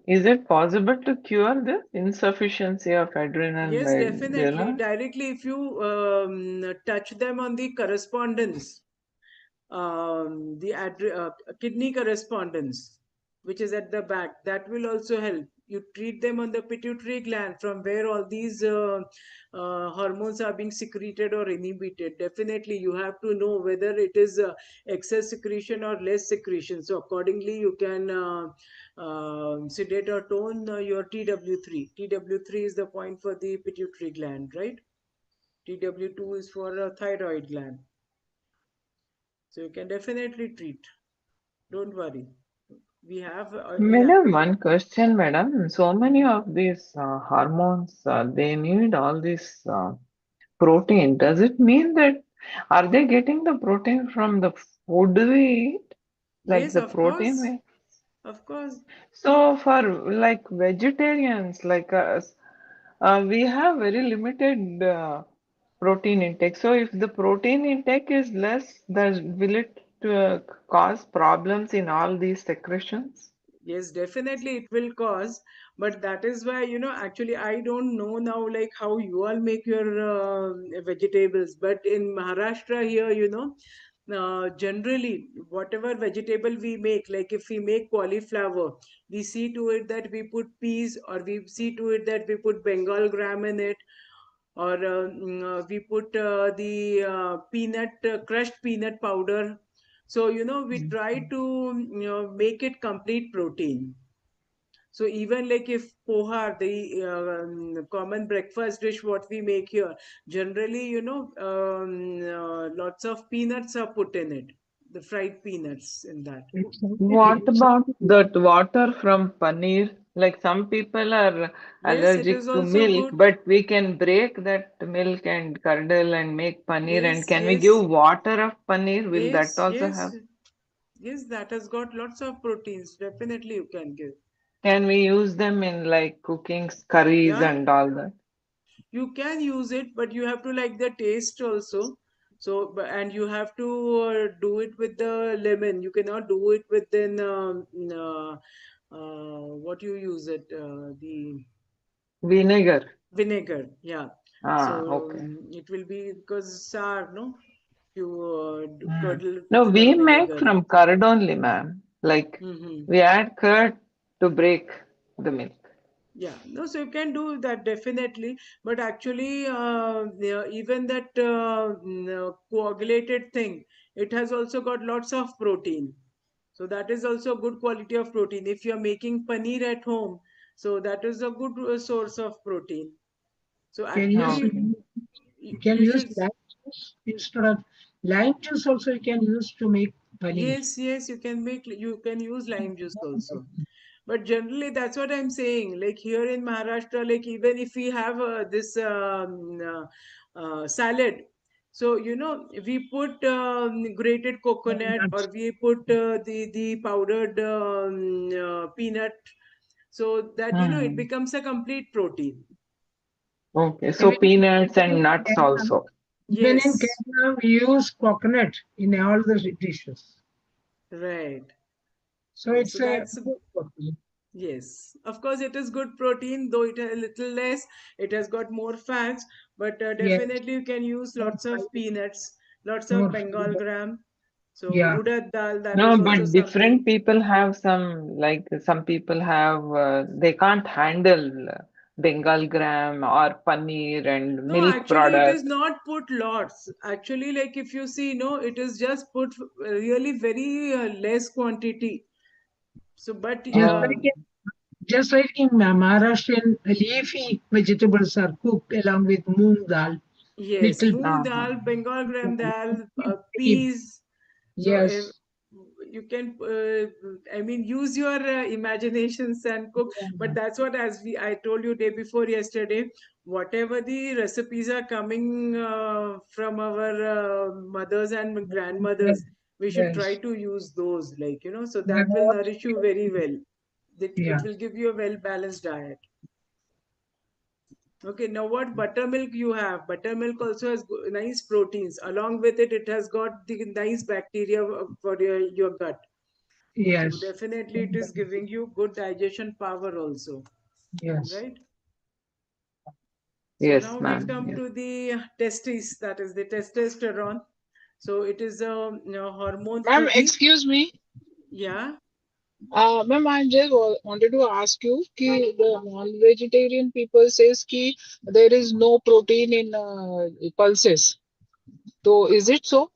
S4: is it possible to cure this insufficiency of adrenal
S1: yes, definitely,
S4: gland?
S1: directly if you touch them on the correspondence, kidney correspondence, which is at the back, that will also help. You treat them on the pituitary gland, from where all these hormones are being secreted or inhibited. Definitely, you have to know whether it is excess secretion or less secretion. So accordingly, you can sedate or tone your TW3. TW3 is the point for the pituitary gland, right? TW2 is for a thyroid gland. So you can definitely treat. Don't worry. We have
S4: Madam, one question, madam. So many of these hormones, they need all this protein. Does it mean that are they getting the protein from the food we eat, like
S1: yes,
S4: the
S1: of
S4: protein
S1: course.
S4: we?
S1: Of course.
S4: So for like vegetarians like us, we have very limited protein intake. So if the protein intake is less, does will it cause problems in all these secretions?
S1: Yes, definitely it will cause, but that is why, actually I don't know now like how you all make your vegetables, but in Maharashtra here, generally whatever vegetable we make, like if we make cauliflower, we see to it that we put peas, or we see to it that we put Bengal gram in it, or we put the crushed peanut powder. So we try to make it complete protein. So even like if poha, the common breakfast dish what we make here, generally lots of peanuts are put in it, the fried peanuts in that.
S4: What about that water from paneer? Like some people are
S1: Yes, it is
S4: allergic to
S1: also
S4: milk,
S1: good.
S4: but we can break that milk and curdle and make paneer. And
S1: Yes,
S4: can we give
S1: yes,
S4: water of paneer? Will that
S1: yes,
S4: also
S1: yes,
S4: have?
S1: yes, that has got lots of proteins. Definitely you can give.
S4: Can we use them in like cooking curries
S1: Yeah,
S4: and all that?
S1: you can use it, but you have to like the taste also. So and you have to do it with the lemon. You cannot do it with then what you use it, the
S4: Vinegar.
S1: vinegar. Yeah, so
S4: Ah, okay.
S1: it will be because sour, no, you
S4: Hmm.
S1: curdle
S4: No,
S1: with the
S4: we make
S1: vinegar.
S4: from curd only, ma'am. Like
S1: Mm-hmm.
S4: we add curd to break the milk.
S1: Yeah, no, so you can do that definitely, but actually, yeah, even that coagulated thing, it has also got lots of protein. So that is also a good quality of protein. If you are making paneer at home, so that is a good source of protein. So
S2: Can use
S1: actually,
S4: Okay.
S2: you can
S1: you
S2: use
S1: should,
S2: lime juice instead of lime juice also you can use to make paneer.
S1: yes, yes, you can use lime juice also. But generally, that's what I'm saying. Like here in Maharashtra, like even if we have this salad, so we put grated coconut,
S2: Nuts.
S1: or we put the powdered peanut, so that it
S4: Hmm.
S1: becomes a complete protein.
S4: Okay. So
S2: Even
S4: peanuts
S2: in
S4: and nuts
S2: Kerala,
S4: also.
S2: even in
S1: Yes,
S2: Kerala, we use coconut in all the dishes.
S1: right.
S2: So it's
S1: So
S2: a
S1: that's
S2: good protein.
S1: yes, of course, it is good protein, though it a little less. It has got more fats, but
S2: Yes,
S1: definitely you can use
S2: more
S1: lots of
S2: fiber,
S1: peanuts, lots of
S2: more
S1: Bengal
S2: fiber.
S1: gram. So
S2: Yeah,
S1: urad dal, that
S4: No,
S1: is also
S4: but different
S1: something.
S4: people have some people have, they can't handle Bengal gram or paneer and
S1: No,
S4: milk
S1: actually, it is
S4: products.
S1: not put lots. Actually, like if you see, no, it is just put really very less quantity. So, but
S2: just like
S4: Oh,
S2: in Maharashtrian leafy vegetables are cooked along with moong dal,
S1: yes,
S2: little
S1: moong
S4: uh-huh.
S1: dal, Bengal gram dal,
S2: cream.
S1: peas. So
S2: Yes,
S1: you can I mean use your imaginations and cook. But that's what, as I told you day before yesterday, whatever the recipes are coming from our mothers and grandmothers, we should try
S2: Yes.
S1: to use those, like, so
S2: They are
S1: that will
S2: not
S1: nourish you
S2: pure.
S1: very well. It
S2: Yeah.
S1: will give you a well balanced diet. Okay, now what buttermilk you have? Buttermilk also has nice proteins. Along with it, it has got the nice bacteria for your gut. So
S2: Yes.
S1: definitely it is giving you good digestion power also,
S2: Yes.
S1: right? So
S4: Yes,
S1: now we
S4: ma'am.
S1: come
S4: Yes.
S1: to the testes, that is the testosterone. So it is a hormone
S6: Ma'am,
S1: through the,
S6: excuse me.
S1: yeah.
S6: Ma'am, I just wanted to ask you कि the non-vegetarian people says कि there is no protein in pulses. So is it so?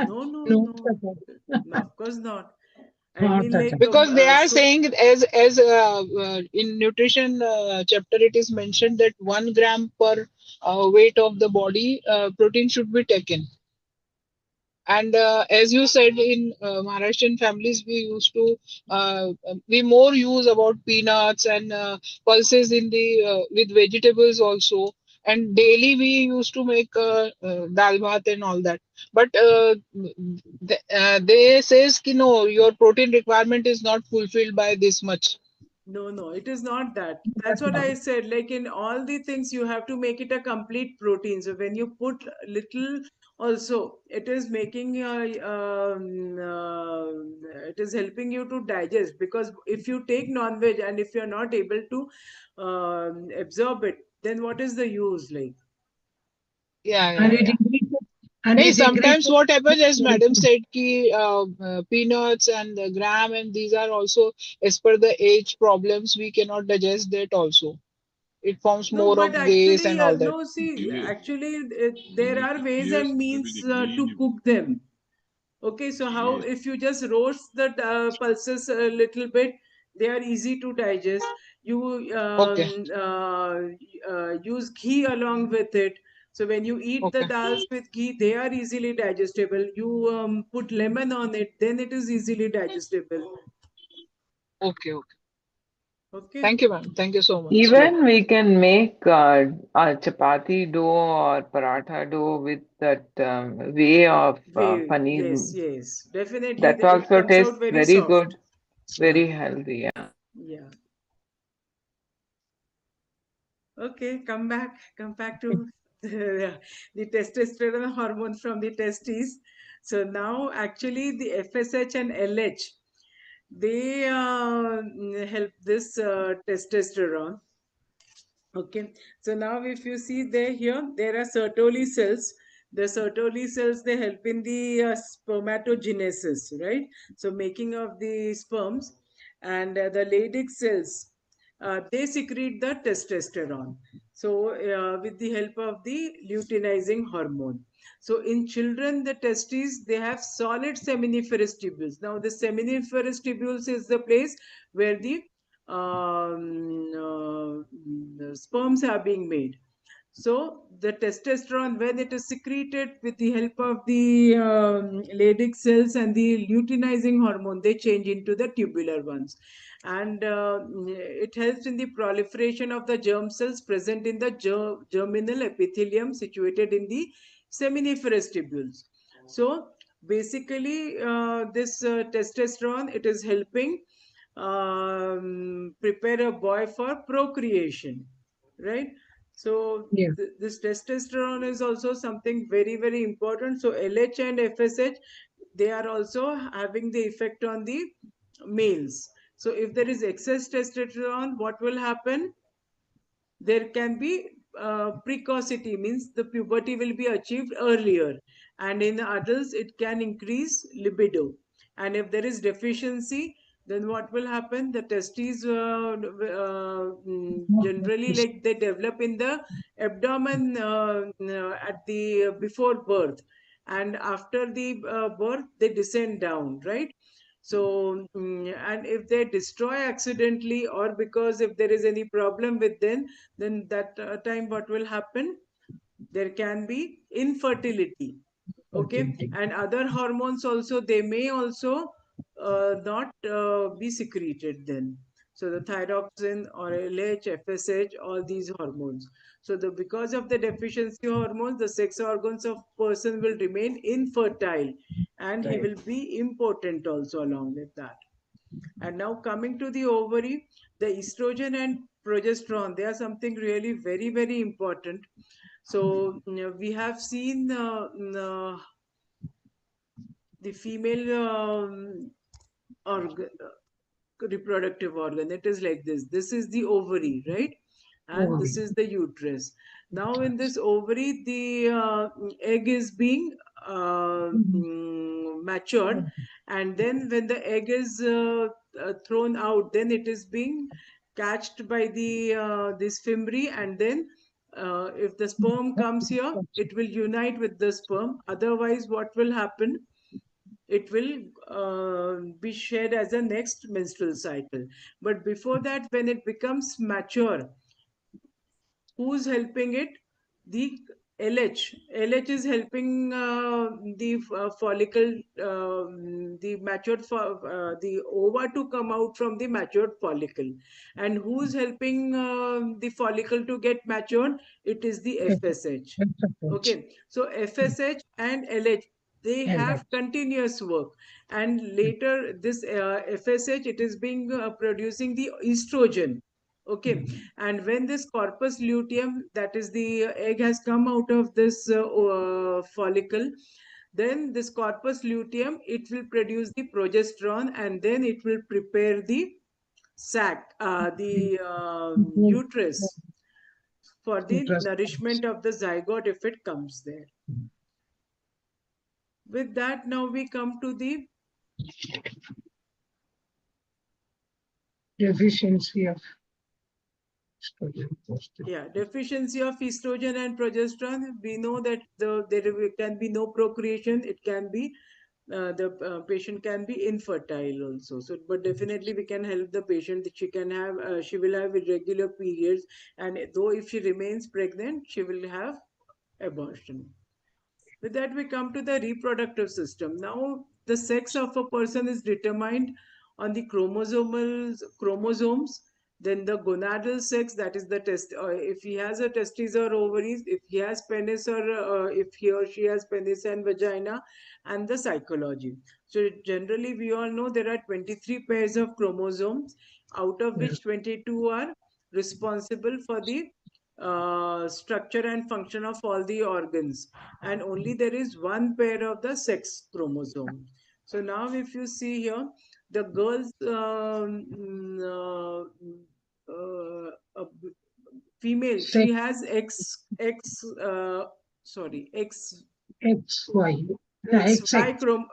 S1: No, no,
S2: Not
S1: no,
S2: at all.
S1: no, of course not. I
S2: Not
S1: mean,
S2: at
S1: like,
S2: all.
S6: Because they are
S1: so
S6: saying as in nutrition chapter it is mentioned that 1 gram per weight of the body protein should be taken. And as you said, in Maharashtrian families, we more use about peanuts and pulses in the with vegetables also. And daily we used to make dal bhat and all that. But they says ki no, your protein requirement is not fulfilled by this much.
S1: no, no, it is not that.
S2: At
S1: That's what
S2: all.
S1: I said. Like in all the things, you have to make it a complete protein. So when you put little, also, it is making it is helping you to digest. Because if you take non-veg and if you're not able to absorb it, then what is the use? Like,
S6: Yeah,
S2: And
S6: yeah,
S2: it
S6: yeah.
S2: increases. And
S6: Hey,
S2: it
S6: sometimes
S2: increases.
S6: what happens, as madam said, ki peanuts and the gram and these are also as per the age problems, we cannot digest that also. It forms
S1: no,
S6: more
S1: but
S6: of gas
S1: actually,
S6: and all that.
S1: no, see, actually, there are ways and means to cook them. Okay, so how if you just roast the pulses a little bit, they are easy to digest. You
S6: Okay,
S1: use ghee along with it. So when you eat the
S6: okay,
S1: dals with ghee, they are easily digestible. You put lemon on it, then it is easily digestible.
S6: okay, okay.
S1: Okay.
S6: Thank you, ma'am. Thank you so much. Yeah.
S4: Even we can make a chapati dough or paratha dough with that way of
S1: Yes,
S4: paneer.
S1: yes, definitely.
S4: That
S1: It
S4: also
S1: comes out
S4: tastes
S1: very
S4: very
S1: soft.
S4: good,
S1: Yeah,
S4: very healthy. Yeah.
S1: yeah. Okay, come back to the testosterone hormone from the testes. So now actually the FSH and LH, they help this testosterone. Okay, so now if you see there here, there are Sertoli cells. The Sertoli cells, they help in the spermatogenesis, right? So making of the sperms, and the Leydig cells, they secrete the testosterone. So with the help of the luteinizing hormone. So in children, the testes, they have solid seminiferous tubules. Now the seminiferous tubules is the place where the sperms are being made. So the testosterone, when it is secreted with the help of the Leydig cells and the luteinizing hormone, they change into the tubular ones, and it helps in the proliferation of the germ cells present in the germinal epithelium situated in the seminiferous tubules. So basically, this testosterone, it is helping prepare a boy for procreation, right? So
S2: Yeah.
S1: this testosterone is also something very, very important. So LH and FSH, they are also having the effect on the males. So if there is excess testosterone, what will happen? There can be precocity, means the puberty will be achieved earlier, and in adults it can increase libido. And if there is deficiency, then what will happen? The testes
S2: Not like
S1: generally,
S2: this.
S1: like, they develop in the abdomen at the before birth, and after the birth they descend down, right? So and if they destroy accidentally, or because if there is any problem with them, then that time what will happen? There can be infertility. Okay,
S2: Fertility.
S1: and other hormones also, they may also not be secreted then. So the thyroxine or LH, FSH, all these hormones. So because of the deficiency hormones, the sex organs of person will remain infertile, and he will be impotent also along with that. And now coming to the ovary, the estrogen and progesterone, they are something really very, very important. So we have seen the female reproductive organ. It is like this. This is the ovary, right? And this is the uterus. Now in this ovary, the egg is being matured, and then when the egg is thrown out, then it is being catched by the this fimbriae, and then if the sperm comes here, it will unite with the sperm. Otherwise, what will happen? It will be shed as a next menstrual cycle. But before that, when it becomes mature, who's helping it? The LH. LH is helping the follicle, the matured, the ova to come out from the matured follicle. And who's helping the follicle to get matured? It is the FSH. Okay, so FSH and LH, they have continuous work, and later this FSH, it is being producing the estrogen. Okay, and when this corpus luteum, that is the egg, has come out of this follicle, then this corpus luteum, it will produce the progesterone, and then it will prepare the sac, the uterus, for the nourishment of the zygote if it comes there. With that, now we come to the
S2: deficiency of
S1: deficiency of estrogen and progesterone. We know that there can be no procreation. It can be the patient can be infertile also. So, but definitely we can help the patient that she can have she will have irregular periods, and though if she remains pregnant, she will have abortion. With that, we come to the reproductive system. Now, the sex of a person is determined on the chromosomes, then the gonadal sex, that is the test. If he has a testes or ovaries, if he has penis, or if he or she has penis and vagina, and the psychology. So generally, we all know there are 23 pairs of chromosomes, out of which 22 are responsible for the structure and function of all the organs, and only there is one pair of the sex chromosome. So now if you see here, the girls female, she has
S2: XY.
S1: XY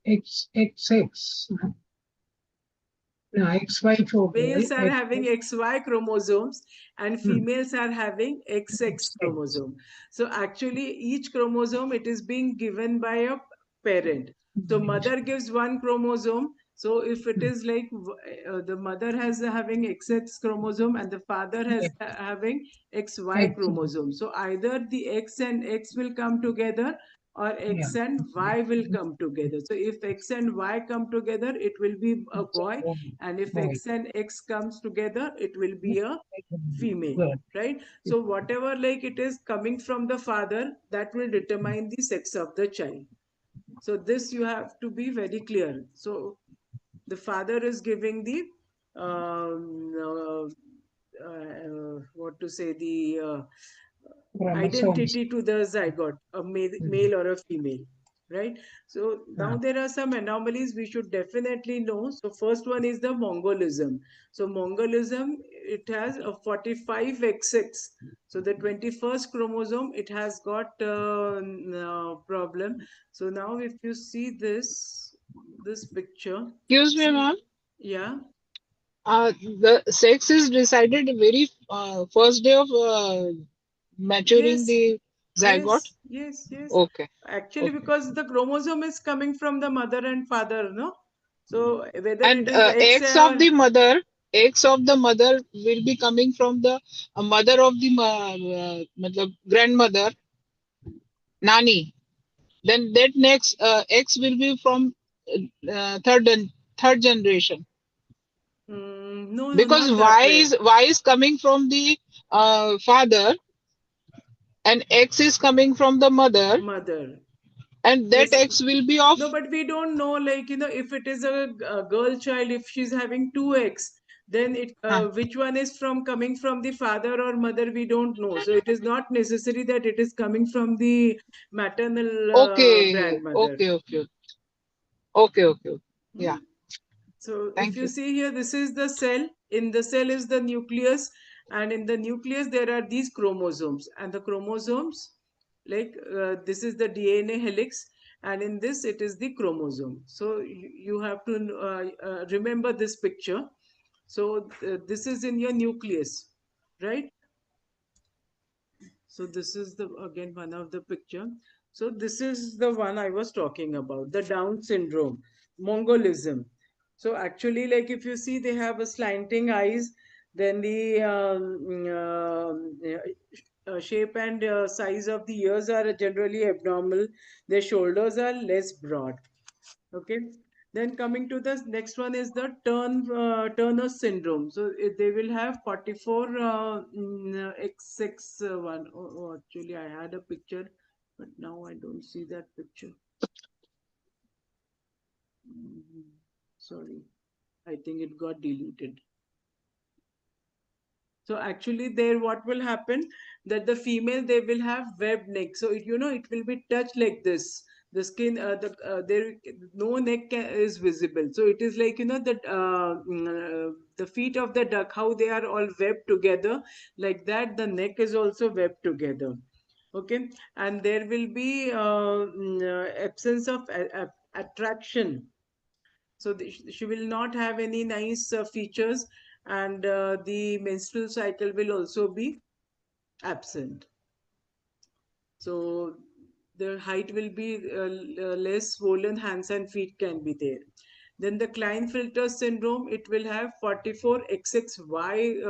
S2: XX. No, XY for
S1: males are having XY chromosomes and females are having XX chromosome. So actually each chromosome, it is being given by a parent. So mother gives one chromosome. So if it is like the mother has having XX chromosome and the father has having XY chromosome. So either the X and X will come together, or X and Y will come together. So if X and Y come together, it will be a boy, and if X and X comes together, it will be a female, right? So whatever like it is coming from the father, that will determine the sex of the child. So this you have to be very clear. So the father is giving the what to say, the identity to the zygote, a male or a female, right? So now there are some anomalies we should definitely know. So first one is the Mongolism. So Mongolism, it has a 45 XX. So the 21st chromosome, it has got problem. So now if you see this picture.
S6: Excuse me, ma'am.
S1: Yeah.
S6: The sex is decided very first day of maturing the zygote.
S1: Yes.
S6: Okay.
S1: Actually, because the chromosome is coming from the mother and father, no? So whether
S6: And
S1: it is X
S6: eggs
S1: or
S6: of the mother will be coming from the mother of the grandmother, nani. Then that next X will be from third generation?
S1: No, no,
S6: Because
S1: not that way.
S6: Y is coming from the father, and X is coming from the mother,
S1: Mother.
S6: and that
S1: Yes.
S6: X will be of.
S1: No, but we don't know, like, if it is a girl child, if she's having two eggs, then
S6: Huh.
S1: which one is coming from the father or mother, we don't know. So it is not necessary that it is coming from the maternal
S6: Okay,
S1: grandmother.
S6: okay, okay, okay, okay, okay.
S1: Hmm?
S6: Yeah,
S1: So if
S6: thank
S1: you
S6: you.
S1: see here, this is the cell. In the cell is the nucleus, and in the nucleus there are these chromosomes. And the chromosomes, like this is the DNA helix, and in this it is the chromosome. So you have to remember this picture. So this is in your nucleus, right? So this is the again one of the picture. So this is the one I was talking about, the Down syndrome, Mongolism. So actually, like if you see, they have a slanting eyes, then the shape and size of the ears are generally abnormal. Their shoulders are less broad. Okay. Then coming to the next one is the Turner syndrome. So they will have 44 XX1. Actually, I had a picture, but now I don't see that picture. Mhm. Sorry, I think it got deleted. So actually there what will happen, that the female, they will have webbed neck. So it will be touched like this. The skin, there no neck is visible. So it is like the feet of the duck, how they are all webbed together, like that the neck is also webbed together. Okay, and there will be absence of attraction. So she will not have any nice features, and the menstrual cycle will also be absent. So the height will be less, swollen hands and feet can be there. Then the Klinefelter syndrome, it will have 44 XXY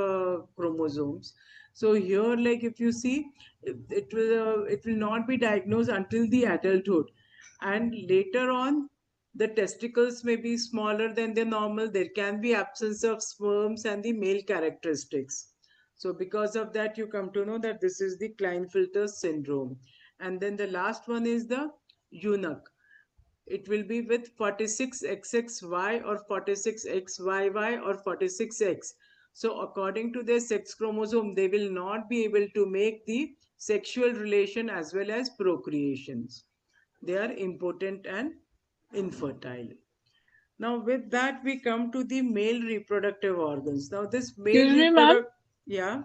S1: chromosomes. So here, like if you see, it will not be diagnosed until the adulthood, and later on, the testicles may be smaller than the normal. There can be absence of sperms and the male characteristics. So because of that, you come to know that this is the Klinefelter syndrome. And then the last one is the eunuch. It will be with 46XXY or 46XYY or 46X. So according to their sex chromosome, they will not be able to make the sexual relation as well as procreations. They are impotent and infertile. Now with that, we come to the male reproductive organs. Now this male
S6: Excuse me, ma'am.
S1: yeah.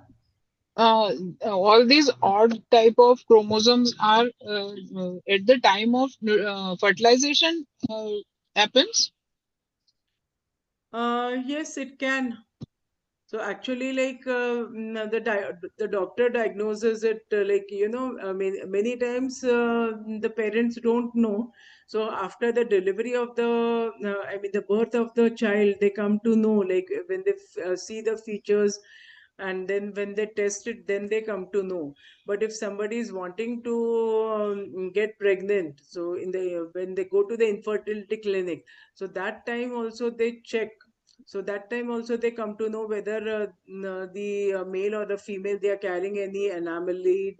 S6: All these odd type of chromosomes are at the time of fertilization happens.
S1: Yes, it can. So actually, like the doctor diagnoses it, like many times the parents don't know. So after the delivery of the birth of the child, they come to know, like when they see the features, and then when they test it, then they come to know. But if somebody is wanting to get pregnant, so when they go to the infertility clinic, so that time also they check. So that time also they come to know whether the male or the female, they are carrying any anomaly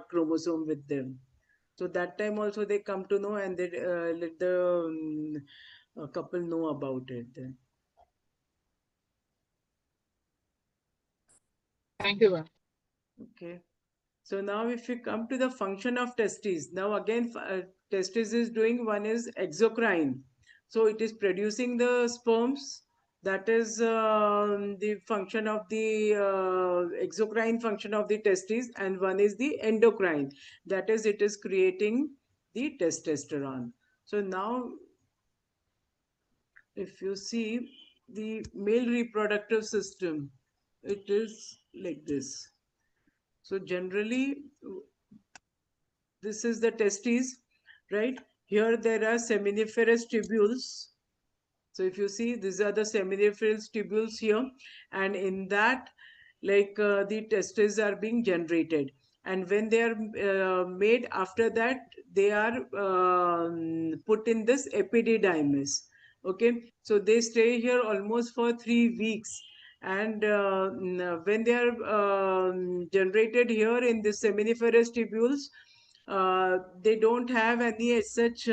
S1: chromosome with them. So that time also they come to know, and they let the couple know about it then.
S6: Thank you, ma'am.
S1: Okay. So now if we come to the function of testes, now again testis is doing, one is exocrine. So it is producing the sperms. That is the function of the exocrine function of the testes, and one is the endocrine. That is, it is creating the testosterone. So now if you see the male reproductive system, it is like this. So generally, this is the testes, right? Here there are seminiferous tubules. So if you see, these are the seminiferous tubules here, and in that, like the testes are being generated. and when they are made, after that they are put in this epididymis. Okay, so they stay here almost for 3 weeks, and when they are generated here in the seminiferous tubules, they don't have any such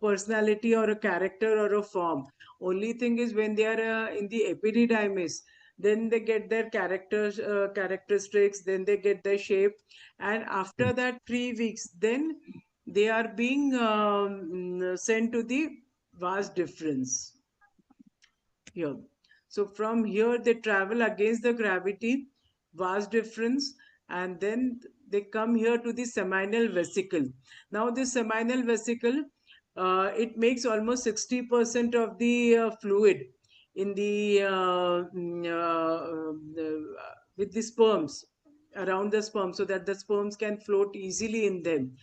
S1: personality or a character or a form. Only thing is when they are in the epididymis, then they get their characters, characteristics, then they get their shape, and after that 3 weeks, then they are being sent to the vas deferens here. So from here they travel against the gravity, vas deferens, and then they come here to the seminal vesicle. Now the seminal vesicle, it makes almost 60% of the fluid in the with the sperms, around the sperm, so that the sperms can float easily in them.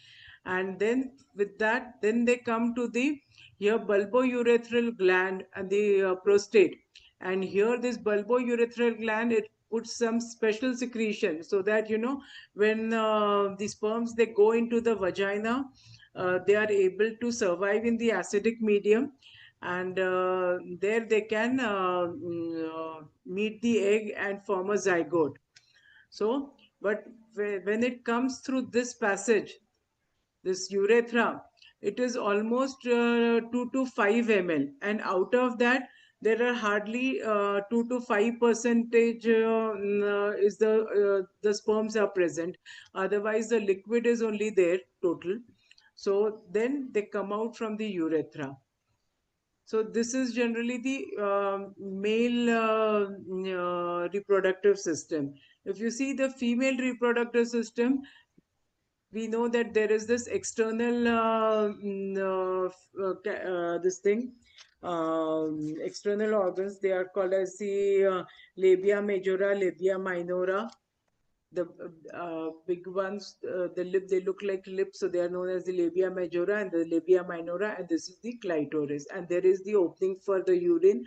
S1: And then with that, then they come to the here bulbourethral gland and the prostate. And here this bulbourethral gland, it puts some special secretion, so that when the sperms, they go into the vagina, they are able to survive in the acidic medium, and there they can meet the egg and form a zygote. So, but when it comes through this passage, this urethra, it is almost 2 to 5 ml, and out of that there are hardly 2 to 5 percentage is the sperms are present. Otherwise the liquid is only there total. So then they come out from the urethra. So this is generally the male reproductive system. If you see the female reproductive system, we know that there is this external this thing, external organs. They are called as the labia majora, labia minora. The big ones, the lip, they look like lips, so they are known as the labia majora and the labia minora, and this is the clitoris. And there is the opening for the urine,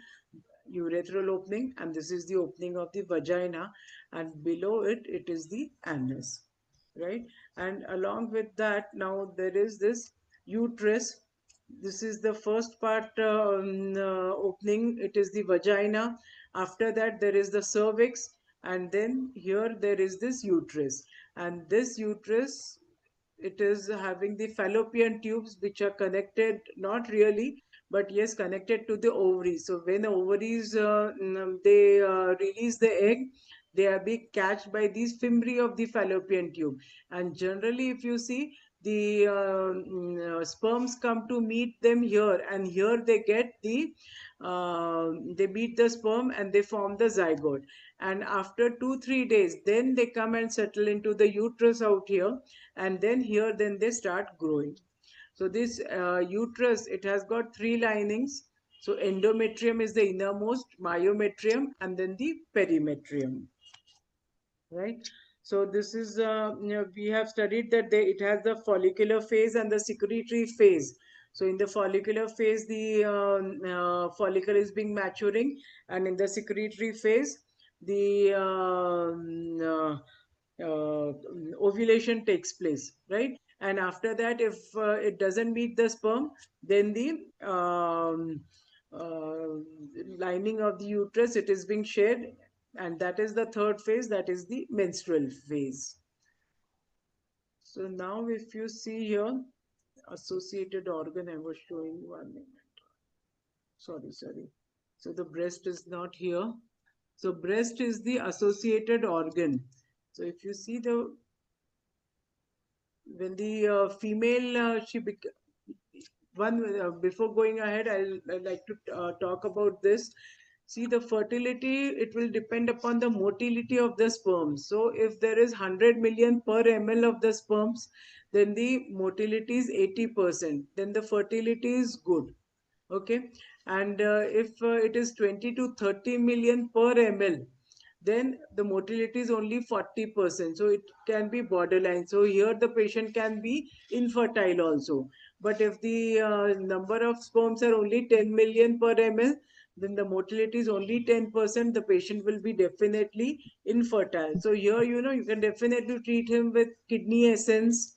S1: urethral opening, and this is the opening of the vagina, and below it, it is the anus, right? And along with that, now there is this uterus. This is the first part opening, it is the vagina. After that there is the cervix, and then here there is this uterus. And this uterus, it is having the fallopian tubes which are connected, not really, but yes, connected to the ovaries. So when the ovaries they release the egg, they are being catched by these fimbriae of the fallopian tube. And generally, if you see, the sperms come to meet them here, and here they get the they meet the sperm and they form the zygote. And after 2 3 days, then they come and settle into the uterus out here, and then here, then they start growing. So this uterus, it has got 3 linings. So endometrium is the innermost, myometrium, and then the perimetrium, right? So this is we have studied that it has the follicular phase and the secretory phase. So in the follicular phase, the follicle is being maturing, and in the secretory phase, the ovulation takes place, right? And after that, if it doesn't meet the sperm, then the uh, lining of the uterus, it is being shed, and that is the third phase, that is the menstrual phase. So now if you see here, associated organ, I was showing 1 minute. Sorry. So the breast is not here. So breast is the associated organ. So if you see the, when the female, before going ahead, I'd like to talk about this. See, the fertility, it will depend upon the motility of the sperms. So if there is 100 million per ml of the sperms, then the motility is 80%. Then the fertility is good. Okay. And if it is 20 to 30 million per ml, then the motility is only 40%. So it can be borderline. So here the patient can be infertile also. But if the number of sperms are only 10 million per ml, then the mortality is only 10%, the patient will be definitely infertile. So here, you can definitely treat him with kidney essence,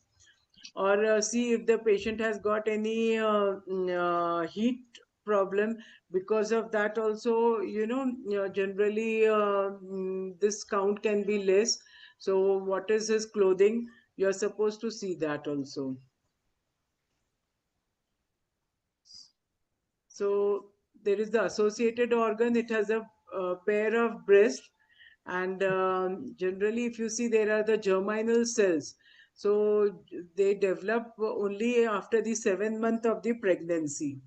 S1: or see if the patient has got any heat problem. Because of that also, generally this count can be less. So what is his clothing? You're supposed to see that also. So there is the associated organ. It has a pair of breast, and generally, if you see, there are the germinal cells. So they develop only after the 7th month of the pregnancy.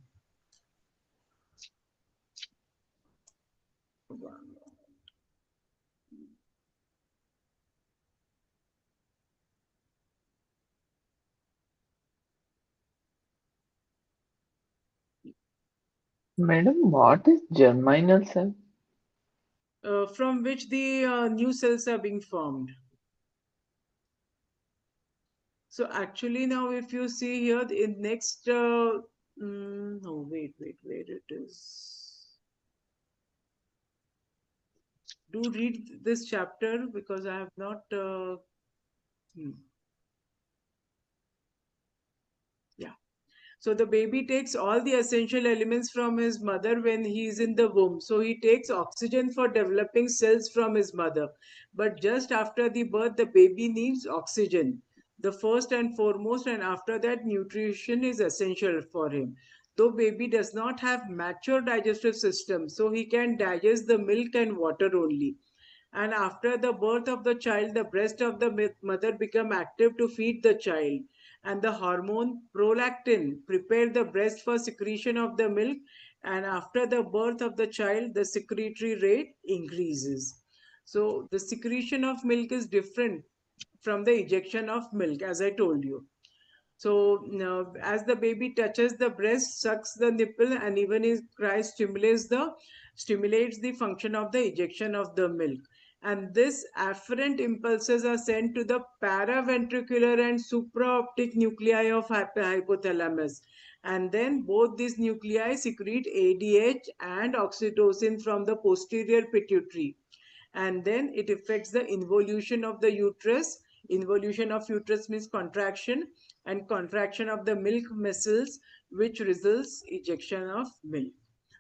S4: Madam, what is germinal cell?
S1: From which the new cells are being formed. So actually now if you see here in next, no, wait, where it is. Do read this chapter because I have not, yeah. So the baby takes all the essential elements from his mother when he is in the womb. So he takes oxygen for developing cells from his mother. But just after the birth, the baby needs oxygen, the first and foremost, and after that, nutrition is essential for him. Though baby does not have mature digestive system, so he can digest the milk and water only. And after the birth of the child, the breast of the mother become active to feed the child, and the hormone prolactin prepare the breast for secretion of the milk, and after the birth of the child, the secretory rate increases. So the secretion of milk is different from the ejection of milk, as I told you. So now, as the baby touches the breast, sucks the nipple, and even his cry stimulates the function of the ejection of the milk. And this afferent impulses are sent to the paraventricular and supraoptic nuclei of hypothalamus. And then both these nuclei secrete ADH and oxytocin from the posterior pituitary, and then it affects the involution of the uterus. Involution of uterus means contraction, and contraction of the milk muscles, which results ejection of milk.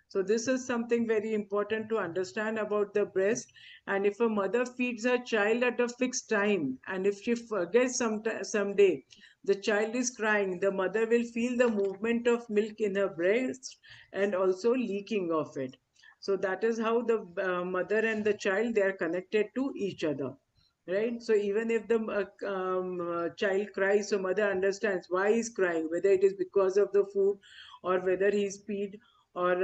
S1: So this is something very important to understand about the breast. And if a mother feeds her child at a fixed time, and if she forgets someday, the child is crying, the mother will feel the movement of milk in her breast and also leaking of it. So that is how the mother and the child, they are connected to each other, right? So even if the child cries, so mother understands why he's crying, whether it is because of the food, or whether he's peed, or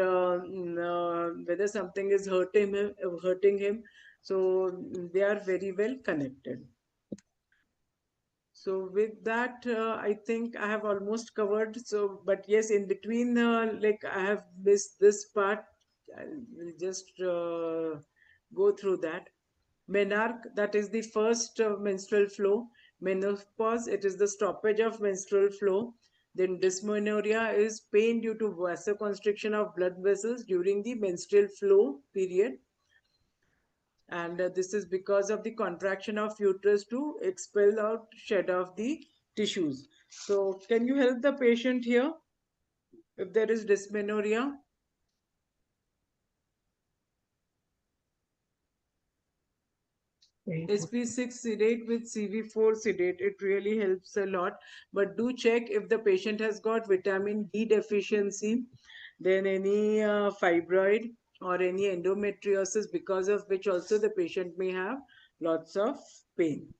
S1: whether something is hurting him. So they are very well connected. So with that, I think I have almost covered. So, but yes, in between, like I have missed this part. I will just go through that. Menarche, that is the first menstrual flow. Menopause, it is the stoppage of menstrual flow. Then dysmenorrhea is pain due to vasoconstriction of blood vessels during the menstrual flow period. And this is because of the contraction of uterus to expel out, shed off the tissues. So can you help the patient here if there is dysmenorrhea? SP6 sedate with CV4 sedate, it really helps a lot. But do check if the patient has got vitamin D deficiency, then any fibroid or any endometriosis, because of which also the patient may have lots of pain.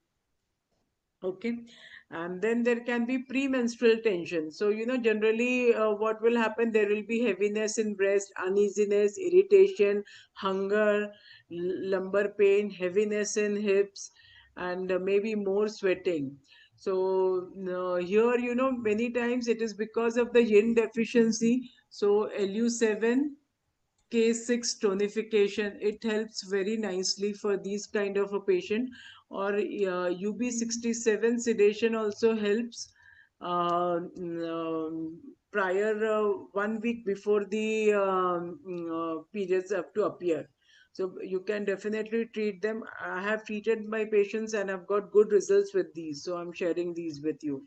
S1: Okay. And then there can be premenstrual tension. So, generally what will happen, there will be heaviness in breast, uneasiness, irritation, hunger, lumbar pain, heaviness in hips, and maybe more sweating. So here, many times it is because of the yin deficiency. So LU7 K6 tonification, it helps very nicely for these kind of a patient. Or UB67 sedation also helps. prior 1 week before the periods have to appear. So you can definitely treat them. I have treated my patients and I've got good results with these. So I'm sharing these with you.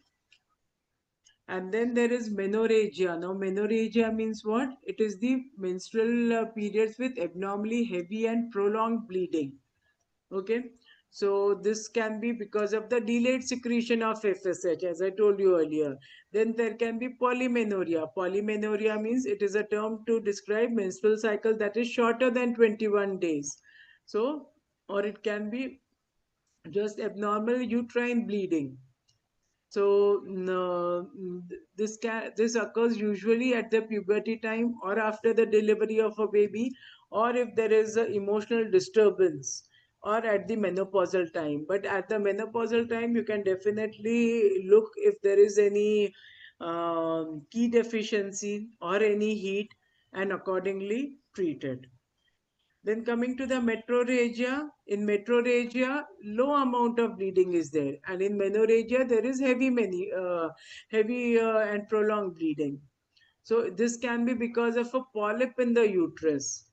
S1: And then there is menorrhagia. Now, menorrhagia means what? It is the menstrual periods with abnormally heavy and prolonged bleeding. Okay. So this can be because of the delayed secretion of FSH, as I told you earlier. Then there can be polymenorrhea. Polymenorrhea means it is a term to describe menstrual cycle that is shorter than 21 days. So, or it can be just abnormal uterine bleeding. So this occurs usually at the puberty time or after the delivery of a baby, or if there is a emotional disturbance, or at the menopausal time. But at the menopausal time, you can definitely look if there is any key deficiency or any heat, and accordingly treat it. Then coming to the metrorrhagia, in metrorrhagia, low amount of bleeding is there, and in menorrhagia there is heavy and prolonged bleeding. So this can be because of a polyp in the uterus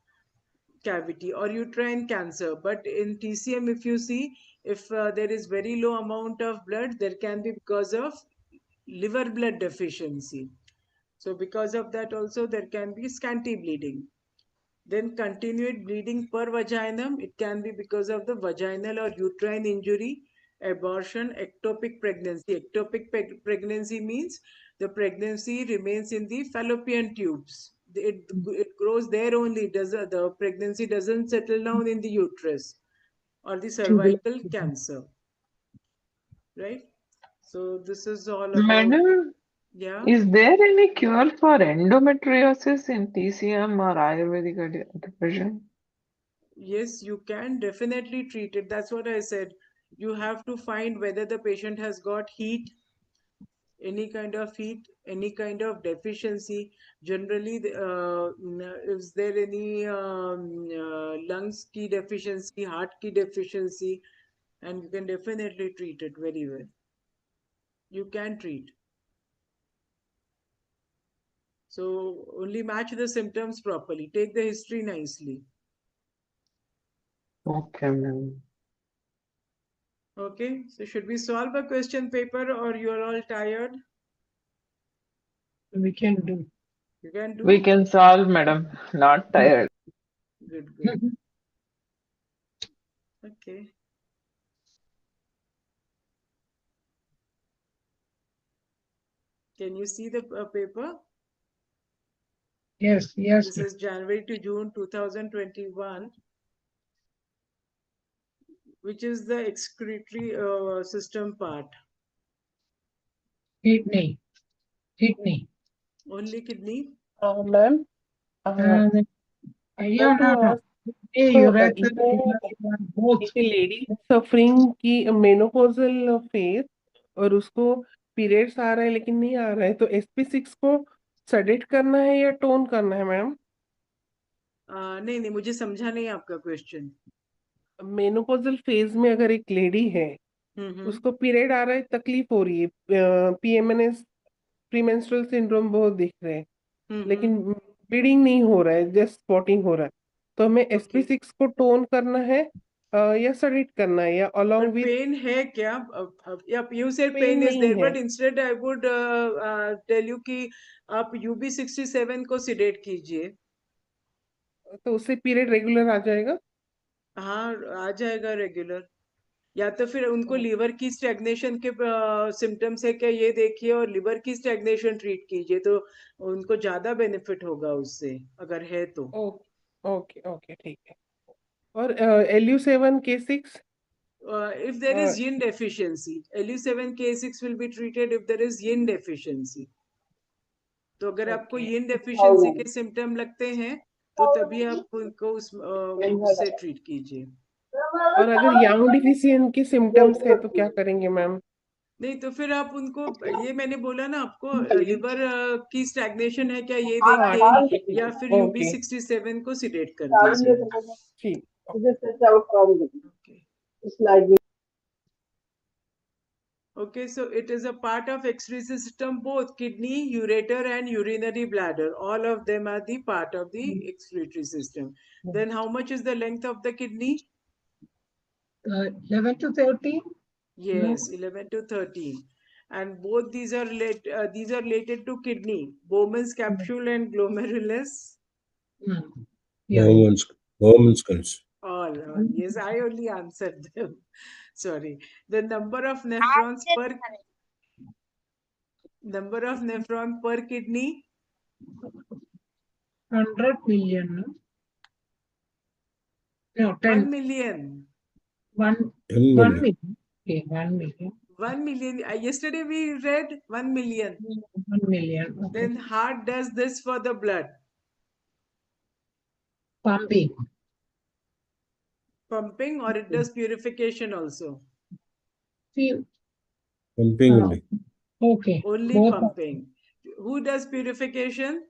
S1: cavity or uterine cancer. But in TCM, if you see, if there is very low amount of blood, there can be because of liver blood deficiency. So because of that also there can be scanty bleeding. Then continued bleeding per vaginum, it can be because of the vaginal or uterine injury, abortion, ectopic pregnancy. Ectopic pregnancy means the pregnancy remains in the fallopian tubes. It grows there only. The pregnancy doesn't settle down in the uterus or the
S2: Tubular.
S1: cervical cancer, right? So this is all about,
S4: Madam,
S1: yeah.
S4: is there any cure for endometriosis in TCM or Ayurvedic division?
S1: Yes, you can definitely treat it. That's what I said. You have to find whether the patient has got heat, any kind of heat, any kind of deficiency. Generally, is there any lungs key deficiency, heart key deficiency, and you can definitely treat it very well. You can treat. So only match the symptoms properly. Take the history nicely.
S4: Okay, ma'am.
S1: Okay. So should we solve a question paper, or you are all tired?
S2: We can do.
S1: You can
S4: We
S1: do?
S4: can solve, madam. Not tired.
S1: Good, good. Okay. Can you see the paper?
S2: Yes, yes.
S1: This is January to June 2021, which is the excretory system part.
S2: Kidney. Kidney.
S1: Only kidney?
S3: Ma'am,
S2: Uh,
S3: I
S2: yeah,
S3: want to
S2: no, no.
S3: ask,
S2: Hey,
S3: so
S2: urethra,
S3: इसमें
S2: both.
S3: एक lady suffering की menopausal phase और उसको periods आ रहा है लेकिन नहीं आ रहा है, तो SP6 को सडेट करना है या टोन करना है मैम?
S1: नहीं नहीं, मुझे समझा नहीं आपका क्वेश्चन.
S3: मेनोपॉजल फेज में अगर एक लेडी है, उसको पीरियड आ रहा है, तकलीफ हो रही है, PMNS प्रीमेंस्ट्रुअल सिंड्रोम बहुत दिख रहे हैं, लेकिन ब्लीडिंग नहीं हो रहा है, जस्ट स्पॉटिंग हो रहा है, तो हमें SP6 को टोन करना है या सडेट करना है, या अलोंग विद
S1: पेन है क्या? You said
S3: pen
S1: pen is
S3: नहीं
S1: देयर,
S3: है,
S1: but instead I would tell you कि आप UB67 को सिडेट कीजिए.
S3: तो उससे पीरियड रेगुलर आ जाएगा?
S1: हाँ, आ जाएगा रेगुलर. या तो फिर उनको लीवर की स्टैग्नेशन के सिम्टम्स है क्या, ये देखिए, और लीवर की स्टैग्नेशन ट्रीट कीजिए, तो उनको ज्यादा बेनिफिट होगा उससे, अगर है तो.
S3: ओके ओके ओके, ठीक है. और LU7K6?
S1: If there is yin deficiency, LU7K6 will be treated if there is yin deficiency. तो अगर आपको
S3: ओके,
S1: yin deficiency के सिम्टम लगते हैं, तो तभी आप उनको उससे ट्रीट कीजिए.
S3: और अगर यांग डिफिशियंट के सिम्टम्स है तो क्या करेंगे मैम?
S1: नहीं तो फिर आप उनको, ये मैंने बोला ना आपको, लिवर की स्टैग्नेशन है क्या, ये देख
S3: हाँ
S1: के,
S3: ठीक है, ठीक
S1: या
S3: है,
S1: फिर
S3: ओके,
S1: UB67 को सिडेट कर दीजिए.
S3: ठीक.
S1: Okay. Okay, so it is a part of excretory system, both kidney, ureter and urinary bladder. All of them are the part of the excretory system. Then how much is the length of the kidney?
S2: 11 to 13?
S1: Yes,
S2: No.
S1: 11 to 13. And both these are related to kidney. Bowman's capsule and glomerulus.
S2: Yeah.
S7: Bowman's skulls.
S1: All. Yes, I only answered them. Sorry. The number of nephrons per kidney.
S2: 100 million. No, 10.
S1: 1 million.
S2: 1
S7: 10
S2: 1
S7: million.
S2: million. Okay, 1 million.
S1: 1 million. Yesterday we read 1 million.
S2: 1 million. Okay.
S1: Then heart does this for the blood.
S2: Pumping.
S1: Pumping, or it does purification also.
S7: Pumping only.
S2: Okay.
S1: Only
S2: Both
S1: pumping. Who does purification?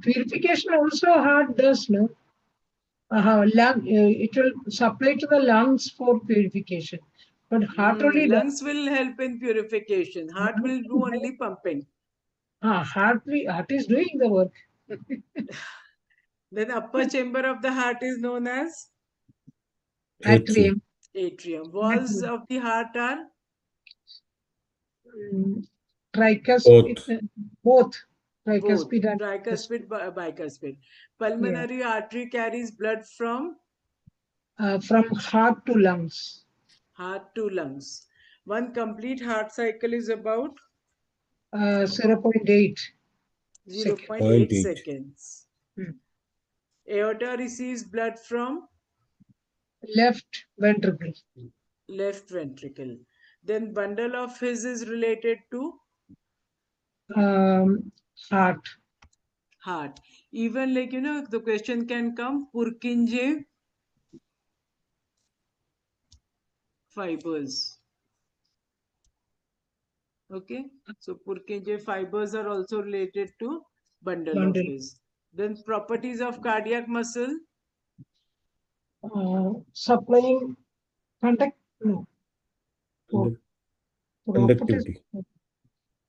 S2: Purification also heart does, no? Lung, it will supply to the lungs for purification. But heart only does.
S1: Lungs will help in purification. Heart will do only pumping.
S2: Heart is doing the work.
S1: Then upper chamber of the heart is known as
S2: Atrium.
S1: atrium. Walls of the heart are
S2: tricuspid. Both.
S1: tricuspid,
S2: And
S1: bicuspid. Pulmonary artery carries blood from
S2: heart to lungs.
S1: Heart to lungs. One complete heart cycle is about
S2: 0.8
S1: 0.8 seconds. Aorta receives blood from
S2: left ventricle.
S1: Then bundle of his is related to
S2: heart.
S1: Even the question can come, Purkinje fibers. Okay, so Purkinje fibers are also related to bundle of his. Then properties of cardiac muscle.
S2: Supplying
S7: conductivity.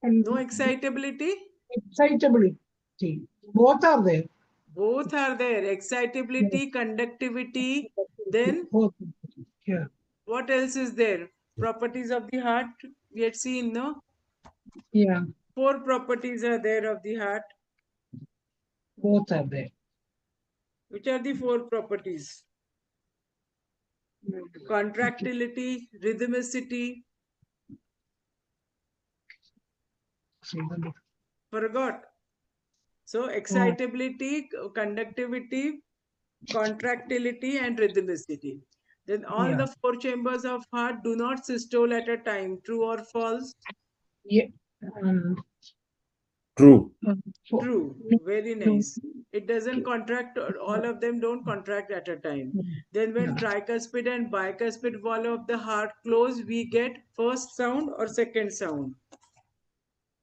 S1: No excitability.
S2: Both are there.
S1: Both are there. Excitability, conductivity. Then what else is there? Properties of the heart. We had seen, no?
S2: Yeah.
S1: 4 properties are there of the heart.
S2: Both are there.
S1: Which are the 4 properties? Contractility, rhythmicity. Forgot. So excitability, conductivity, contractility and rhythmicity. Then all the 4 chambers of heart do not systole at a time. True or false?
S2: Yeah.
S7: True.
S1: True. Very nice. It doesn't contract, all of them don't contract at a time. Then when tricuspid and bicuspid wall of the heart close, we get first sound or second sound?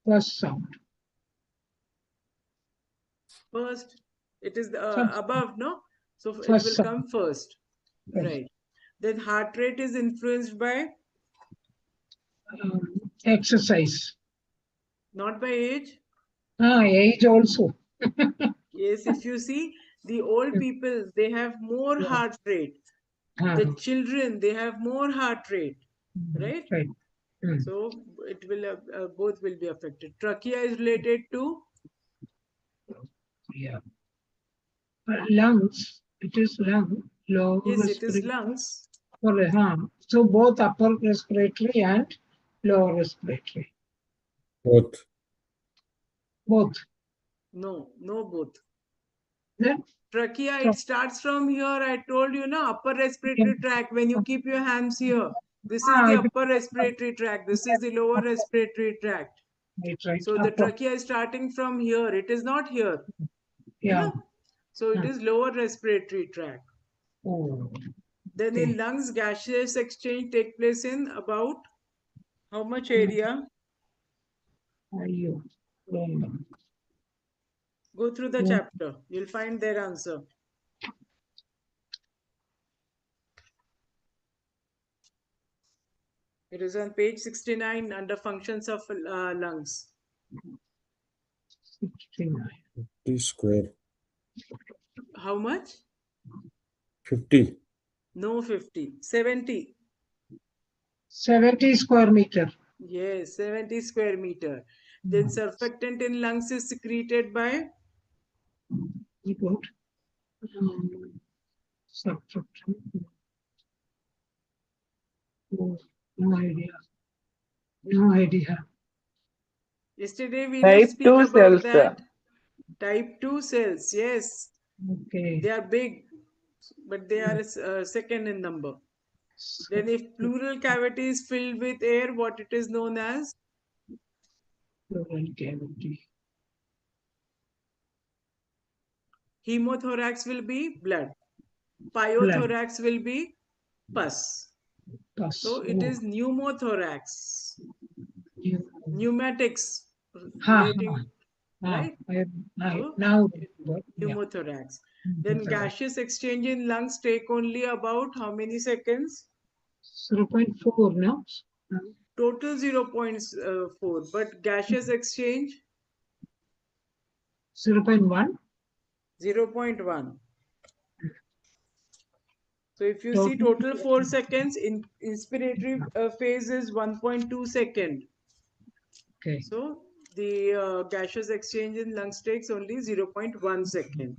S2: First sound.
S1: First. It is above, no? So it will come first. Right. Then heart rate is influenced by?
S2: Exercise.
S1: Not by age?
S2: Age also.
S1: Yes, if you see, the old people, they have more heart rate. The children, they have more heart rate. Right? So it will both will be affected. Trachea is related to?
S2: Lungs. It is lung. Lower
S1: yes, it is
S2: respiratory.
S1: lungs.
S2: So both upper respiratory and lower respiratory.
S7: Both.
S1: No, both.
S2: Then
S1: Trachea, it starts from here. I told you, no, upper respiratory tract. When you keep your hands here, this is the upper respiratory tract. This is the lower respiratory tract.
S2: Right.
S1: So the trachea is starting from here. It is not here.
S2: Yeah.
S1: So it is lower respiratory tract.
S2: Oh.
S1: Then in lungs, gaseous exchange take place in about how much area? Go through the chapter. You'll find their answer. It is on page 69 under functions of lungs.
S2: 69.
S7: 50 square.
S1: How much?
S7: 50.
S1: No, 50. 70.
S2: 70 square meter.
S1: Yes, 70 square meter. Then surfactant in lungs is secreted by?
S2: Good. Surfactant. Oh, no idea. No idea.
S1: Yesterday we did
S4: Type
S1: speak
S4: 2
S1: about
S4: cells.
S1: that. Type 2 cells, yes.
S2: Okay.
S1: They are big, but they are second in number. Then if pleural cavity is filled with air, what it is known as?
S2: Pleural cavity.
S1: Hemothorax will be blood. Pyothorax will be pus.
S2: Pus.
S1: So it is pneumothorax. Pneumatics relating, right? So
S2: Now,
S1: pneumothorax. Then gaseous exchange in lungs take only about how many seconds?
S2: 0.4, no?
S1: Total 0.4, but gaseous exchange
S2: 0.1.
S1: 0.1. So if you see total 4 seconds, in inspiratory phase is 1.2 second.
S2: Okay.
S1: So the gaseous exchange in lungs takes only 0.1 second.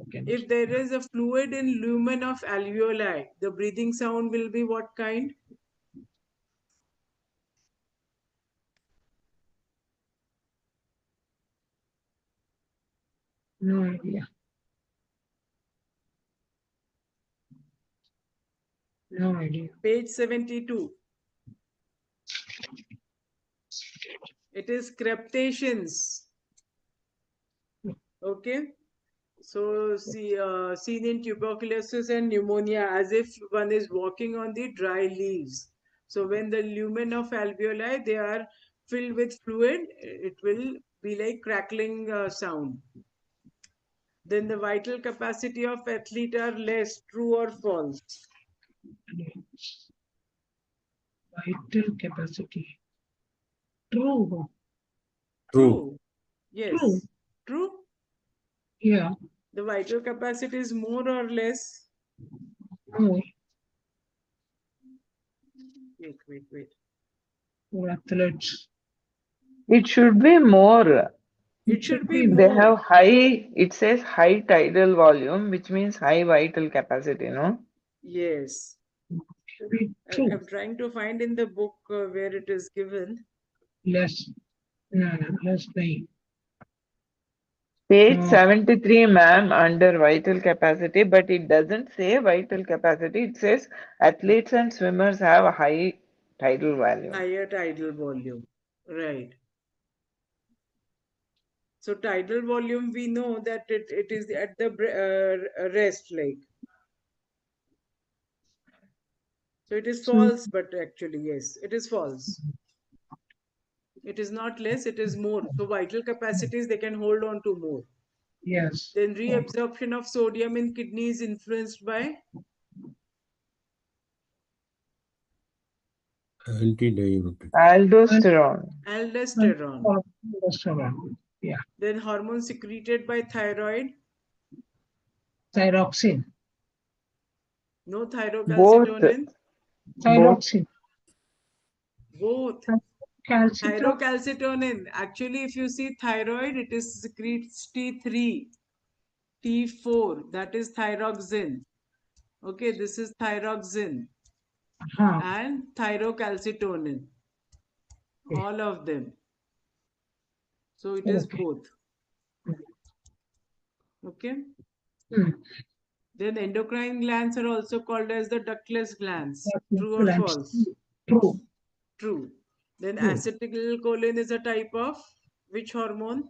S2: Okay.
S1: If there is a fluid in lumen of alveoli, the breathing sound will be what kind?
S2: No idea. No idea.
S1: Page 72. It is crepitations. Okay. So seen in tuberculosis and pneumonia, as if one is walking on the dry leaves. So when the lumen of alveoli, they are filled with fluid, it will be like crackling sound. Then the vital capacity of athlete are less, true or false?
S2: Vital capacity. True.
S1: True. Yes.
S2: True.
S1: True?
S2: Yeah.
S1: The vital capacity is more or less?
S2: No.
S1: Wait.
S2: For athletes.
S4: It should be more.
S1: It should be
S4: They
S1: more.
S4: have high, it says high tidal volume, which means high vital capacity, no?
S1: Yes.
S2: Should be true.
S1: I'm trying to find in the book where it is given.
S2: Less. No, less than.
S4: Page 73, ma'am, under vital capacity, but it doesn't say vital capacity. It says athletes and swimmers have a high tidal volume.
S1: Higher tidal volume. Right. So tidal volume, we know that it is at the rest, like. So it is false, but actually, yes, it is false. It is not less, it is more. So vital capacities, they can hold on to more.
S2: Yes.
S1: Then reabsorption of sodium in kidney is influenced by?
S7: Antidiuretic.
S4: Aldosterone.
S1: Aldosterone.
S2: Yeah.
S1: Then hormone secreted by thyroid?
S2: Thyroxine.
S1: No
S4: Both.
S1: thyrocalcitonin?
S2: Thyroxine.
S1: Both.
S2: Calcitonin.
S1: Thyrocalcitonin. Actually, if you see thyroid, it is secretes T3, T4. That is thyroxine. Okay, this is thyroxine and thyrocalcitonin. All of them. So it is both. Okay. Then endocrine glands are also called as the ductless glands. True or false?
S2: True.
S1: True. Then acetylcholine is a type of which hormone?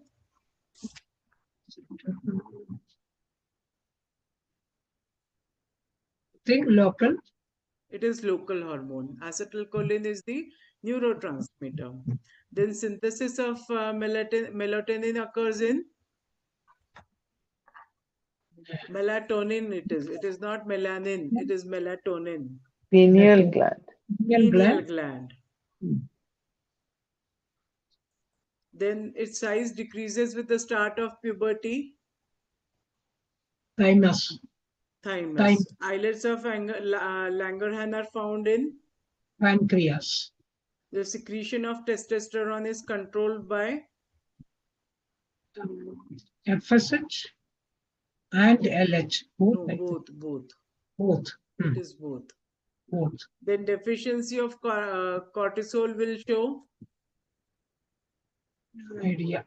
S2: Think local.
S1: It is local hormone. Acetylcholine is the neurotransmitter. Then synthesis of melatonin occurs in melatonin. It is not melanin. It is melatonin.
S4: Pineal gland.
S1: Pineal gland.
S2: Hmm.
S1: Then its size decreases with the start of puberty.
S2: Thymus.
S1: Thymus. Islets of Langerhans are found in
S2: Pancreas.
S1: the secretion of testosterone is controlled by
S2: FSH and LH. Both.
S1: no, both.
S2: Both.
S1: It is both.
S2: Both.
S1: Then deficiency of cortisol will show.
S2: No idea.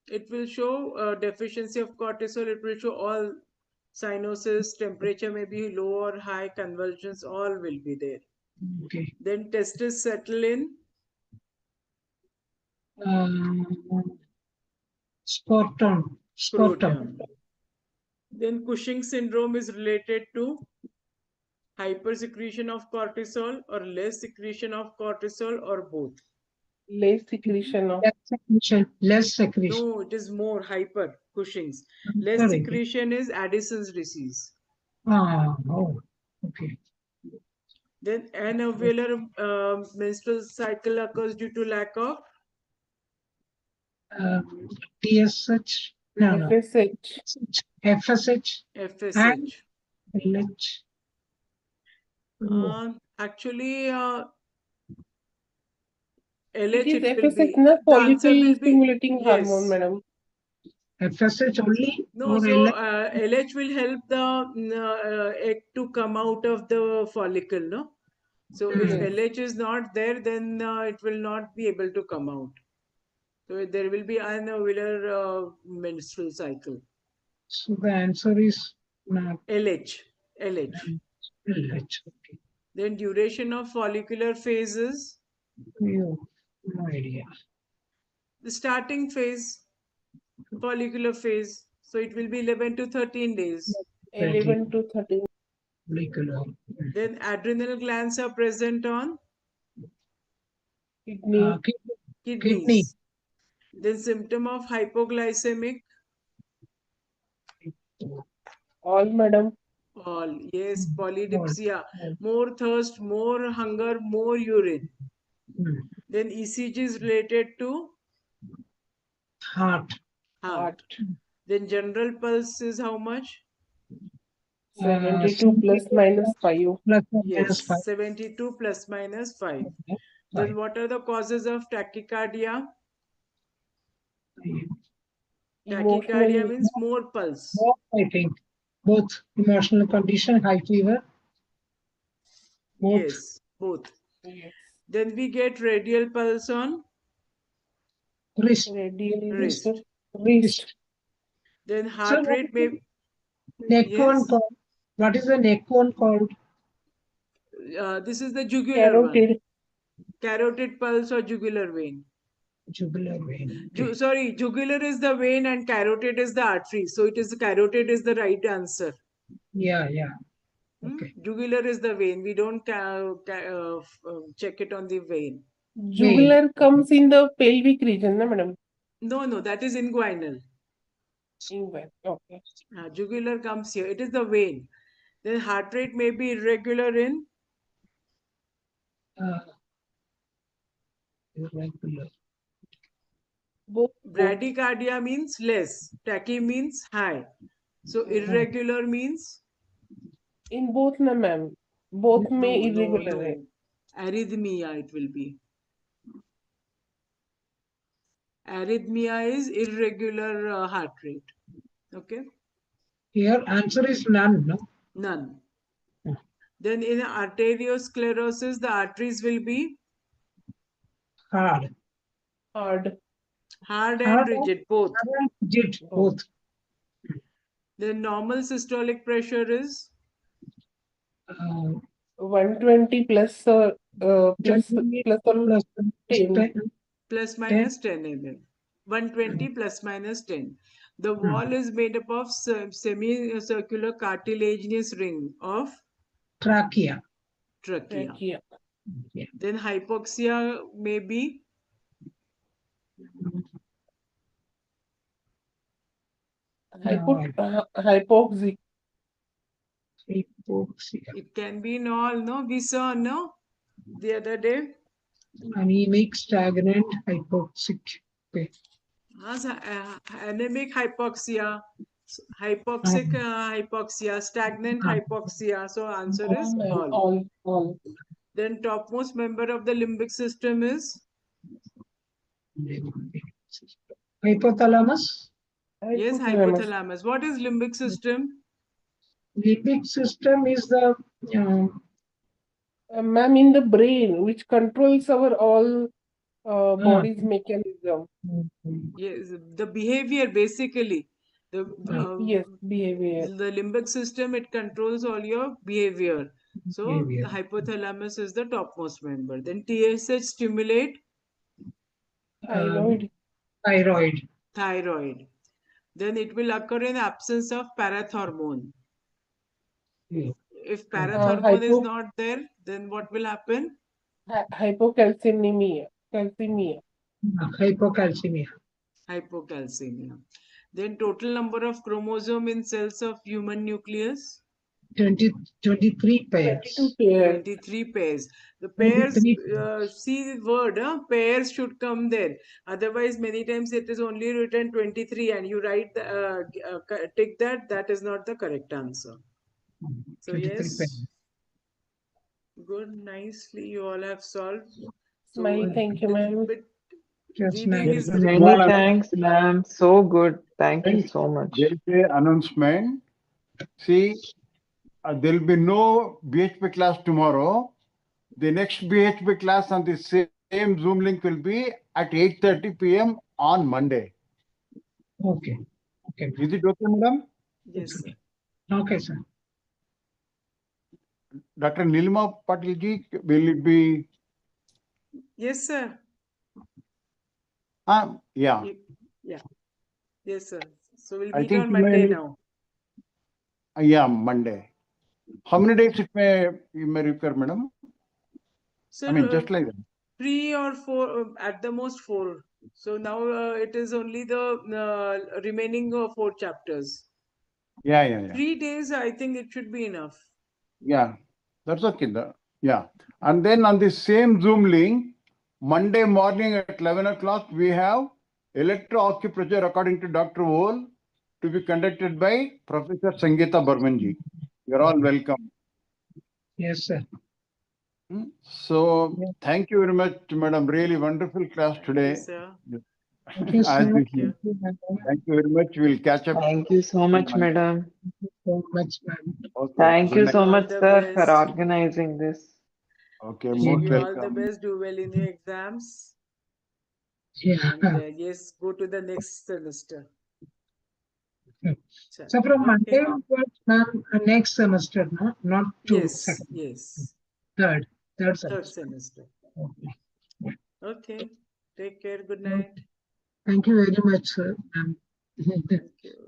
S1: It will show deficiency of cortisol. It will show all cyanosis, temperature may be low or high, convulsions, all will be there.
S2: Okay.
S1: Then testes settle in.
S2: Scrotum.
S1: Scrotum. Then Cushing syndrome is related to hypersecretion of cortisol or less secretion of cortisol or both.
S3: Less secretion of.
S2: Less secretion.
S1: No, it is more hyper Cushing's. Less secretion is Addison's disease.
S2: Oh, okay.
S1: Then anovullar menstrual cycle occurs due to lack of
S2: TSH. No.
S3: FSH.
S2: FSH.
S1: FSH.
S2: LH.
S1: Actually,
S3: It
S1: LH
S3: is
S1: it will
S3: FSH,
S1: be.
S3: na
S1: The answer
S3: follicle
S1: will be
S3: stimulating
S1: yes.
S3: hormone, madam.
S2: FSH only?
S1: No, so LH will help the egg to come out of the follicle, no? So if LH is not there, then it will not be able to come out. So there will be anovullar menstrual cycle.
S2: So the answer is not
S1: LH. LH.
S2: LH. Okay.
S1: Then duration of follicular phases.
S2: No idea.
S1: The starting phase, follicular phase. So it will be 11 to 13 days.
S3: 11 to 13.
S2: Follicular.
S1: Then adrenal glands are present on
S3: Kidney.
S1: kidneys. Then symptom of hypoglycemic.
S3: All, madam.
S1: All. Yes, polydipsia. More thirst, more hunger, more urine. Then ECG is related to
S2: Heart.
S1: Then general pulse is how much?
S3: 72 plus minus 5.
S1: Yes, 72 plus minus 5. Then what are the causes of tachycardia? Tachycardia means more pulse.
S2: I think both emotional condition, high fever.
S1: Both. Yes, both.
S3: Yes.
S1: Then we get radial pulse on
S2: wrist.
S1: Wrist. Then heart rate may.
S2: Neck one called. What is the neck one called?
S1: This is the jugular
S3: carotid
S1: one. Carotid pulse or jugular vein.
S2: Jugular vein.
S1: Sorry, jugular is the vein and carotid is the artery. So it is carotid is the right answer.
S2: Yeah. Okay.
S1: Jugular is the vein. We don't check it on the vein.
S3: Jugular comes in the pelvic region, na madam?
S1: No, that is inguinal.
S3: Inguinal, okay.
S1: Jugular comes here. It is the vein. Then heart rate may be irregular in
S2: irregular.
S1: Bradycardia means less. Tachy means high. So irregular means
S3: in both, na ma'am. Both may irregular.
S1: No. Arrhythmia it will be. Arrhythmia is irregular heart rate. Okay.
S2: Here answer is none. No.
S1: None. Then in arteriosclerosis, the arteries will be
S2: hard
S1: and rigid, both.
S2: Rigid, both.
S1: The normal systolic pressure is
S3: 120 plus or 10.
S1: Plus minus 10 mm. 120 plus minus 10. The wall is made up of semicircular cartilaginous ring of
S2: trachea.
S1: Yeah. Then hypoxia may be
S3: hypoxic.
S2: Hypoxia.
S1: It can be in all, no? We saw, no? The other day.
S2: Anemic, stagnant, hypoxic. Okay.
S1: Anemic hypoxia, hypoxic hypoxia, stagnant hypoxia. So answer is all.
S3: All.
S1: Then topmost member of the limbic system is?
S2: Hypothalamus.
S1: Yes, hypothalamus. What is limbic system?
S2: Limbic system is the
S3: Ma'am, in the brain, which controls our all body's mechanism.
S1: Yes, the behavior basically. The
S3: Yes, behavior.
S1: the limbic system, it controls all your behavior. So
S2: Behavior.
S1: the hypothalamus is the topmost member. Then TSH stimulate
S3: Thyroid.
S1: thyroid. Then it will occur in absence of parathormone. If parathormone is not there, then what will happen?
S3: Hypocalcemia.
S1: Hypocalcemia. Then total number of chromosome in cells of human nucleus?
S2: 23 pairs.
S1: 23 pairs. The pairs, see the word, pairs should come there. Otherwise, many times it is only written 23 and you write, tick that is not the correct answer. So yes,
S2: pairs.
S1: good, nicely you all have solved. So
S3: Thank you, ma'am.
S1: Reading is
S4: Many thanks, ma'am. So good. Thank you so much.
S8: There is an announcement. See, there will be no BHP class tomorrow. The next BHP class on the same Zoom link will be at 8:30 p.m. on Monday.
S2: Okay.
S8: Is it okay, madam?
S1: Yes, sir.
S2: Okay, sir.
S8: Dr. Nilima Patilji, will it be?
S1: Yes, sir.
S8: Yeah.
S1: Yes, sir. So we'll meet on Monday now.
S8: Yeah, Monday. How many days you may require, madam?
S1: Sir,
S8: I mean, just like that.
S1: 3 or 4, at the most 4. So now it is only the remaining 4 chapters.
S8: Yeah.
S1: 3 days, I think it should be enough.
S8: Yeah, that's okay. Yeah. And then on the same Zoom link, Monday morning at 11 o'clock, we have electroacupressure according to Dr. Wole to be conducted by Professor Sangeeta Burmanji. You're all welcome.
S2: Yes, sir.
S8: So, thank you very much, madam. Really wonderful class today.
S1: Yes, sir.
S2: Thank you, sir.
S8: Thank you very much. We'll catch up.
S4: Thank you so much, madam.
S2: So much, ma'am.
S8: Okay.
S4: Thank you so
S1: All
S4: much,
S1: the
S4: sir, for
S1: best.
S4: organizing this.
S8: Okay,
S1: Wishing
S8: most
S1: you all the
S8: welcome.
S1: best. Do well in your exams.
S2: Yeah.
S1: And yes, go to the next semester.
S2: So from Monday
S1: Okay.
S2: onwards, ma'am, next semester, no? Not two.
S1: Yes,
S2: second.
S1: yes.
S2: Third semester.
S1: Third semester. Okay. Take care. Good night.
S2: Thank you very much, sir.
S1: Thank you.